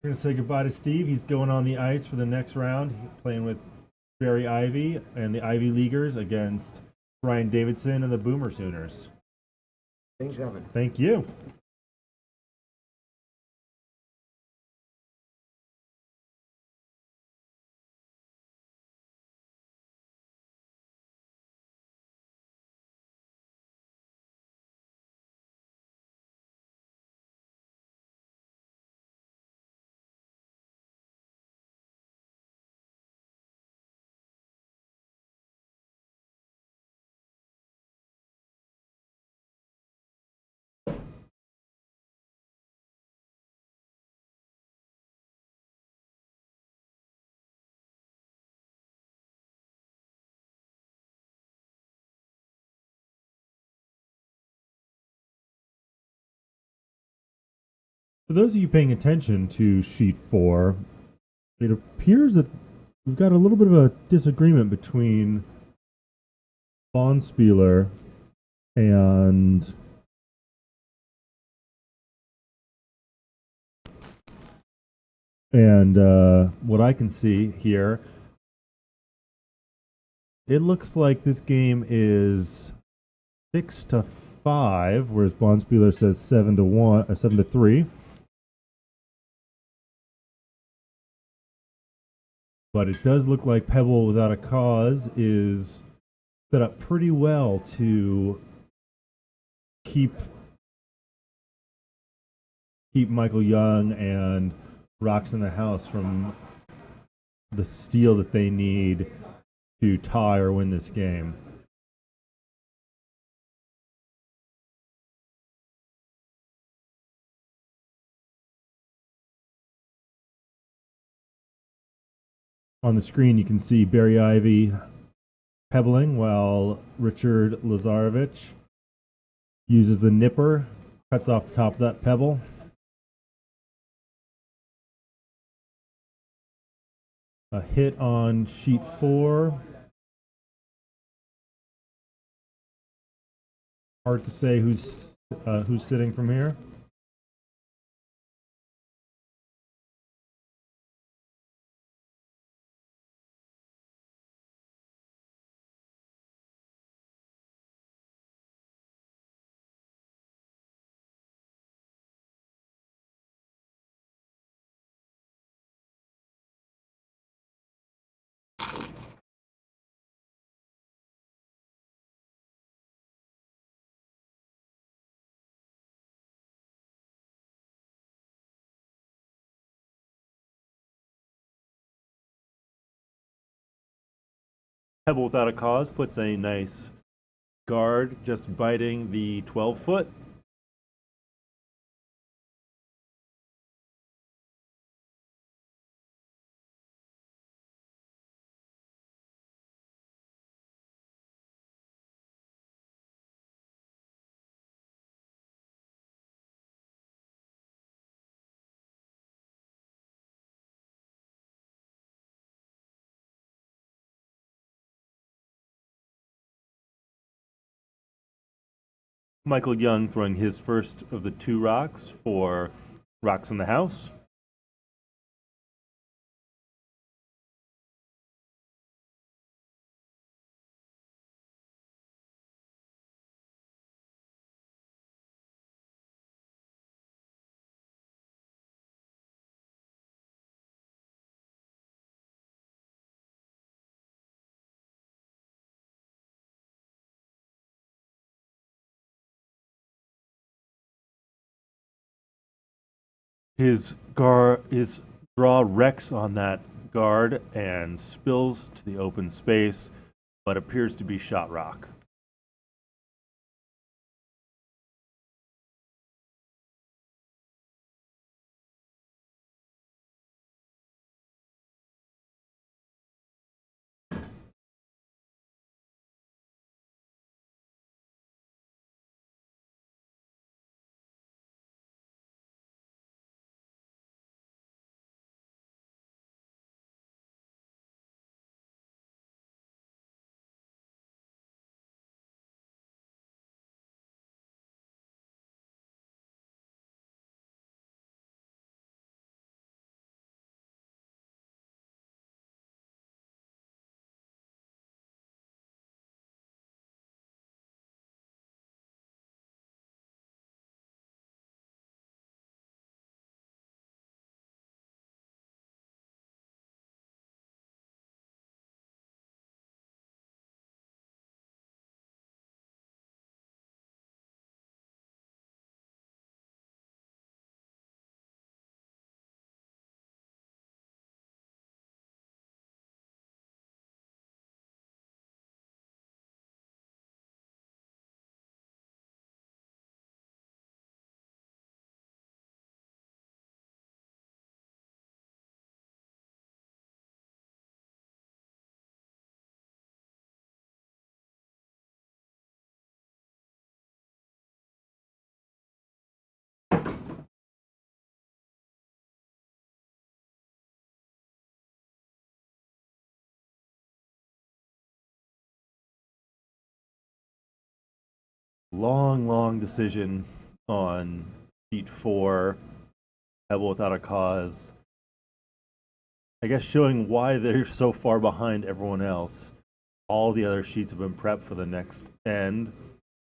we're going to say goodbye to Steve. He's going on the ice for the next round, playing with Barry Ivy and the Ivy Leaguers against Brian Davidson and the Boomer Sooners. Thanks, Evan. Thank you. For those of you paying attention to sheet 4, it appears that we've got a little bit of a disagreement between Bonspieler and what I can see here, it looks like this game is 6-5, whereas Bonspieler says 7-1 or 7-3. But it does look like Pebble Without a Cause is set up pretty well to keep Michael Young and Rocks in the House from the steal that they need to tie or win this game. On the screen, you can see Barry Ivy pebbling while Richard Lazarevich uses the nipper, cuts off the top of that pebble. A hit on sheet 4. Hard to say who's sitting from here. Pebble Without a Cause puts a nice guard just biting the 12-foot. Michael Young throwing his first of the 2 rocks for rocks in the house. His draw wrecks on that guard and spills to the open space, but appears to be shot rock. Long decision on sheet 4, Pebble Without a Cause. I guess showing why they're so far behind everyone else. All the other sheets have been prepped for the next end,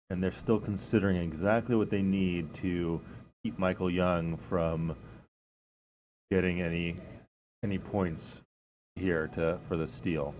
and they're still considering exactly what they need to keep Michael Young from getting any points here for the steal.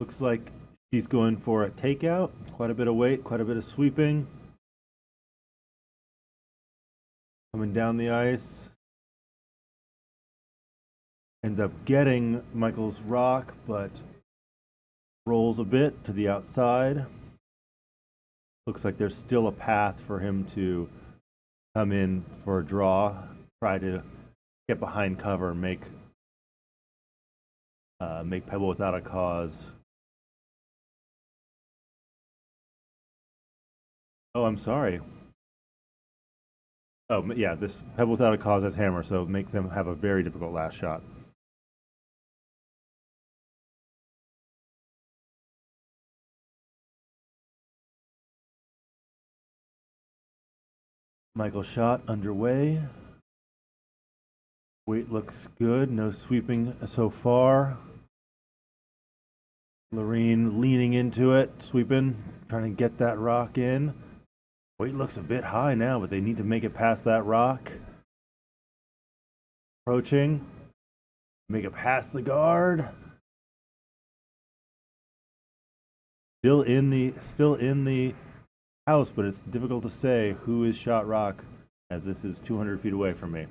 Looks like she's going for a takeout. Quite a bit of weight, quite a bit of sweeping. Coming down the ice. Ends up getting Michael's rock, but rolls a bit to the outside. Looks like there's still a path for him to come in for a draw, try to get behind cover and make Pebble Without a Cause. Oh, I'm sorry. Oh, yeah, this Pebble Without a Cause has hammer, so make them have a very difficult last shot. Michael shot underway. Weight looks good, no sweeping so far. Lorene leaning into it, sweeping, trying to get that rock in. Weight looks a bit high now, but they need to make it past that rock. Approaching. Make it past the guard. Still in the house, but it's difficult to say who is shot rock, as this is 200 feet away from me.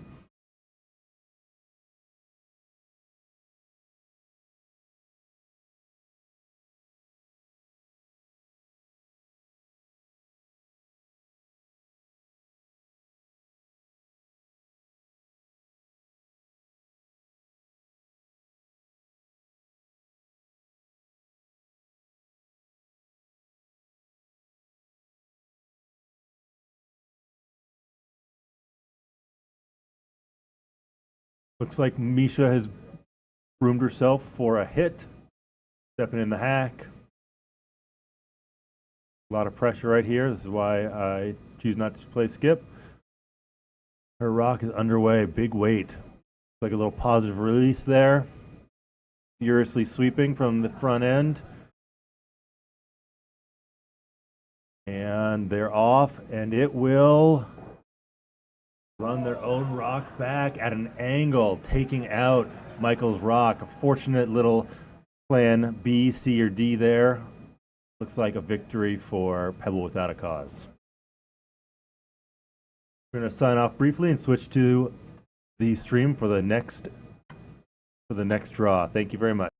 Looks like Misha has roomed herself for a hit. Stepping in the hack. A lot of pressure right here. This is why I choose not to play skip. Her rock is underway. Big weight. Like a little positive release there. Furiously sweeping from the front end. And they're off, and it will run their own rock back at an angle, taking out Michael's rock. A fortunate little plan B, C, or D there. Looks like a victory for Pebble Without a Cause. We're going to sign off briefly and switch to the stream for the next draw. Thank you very much.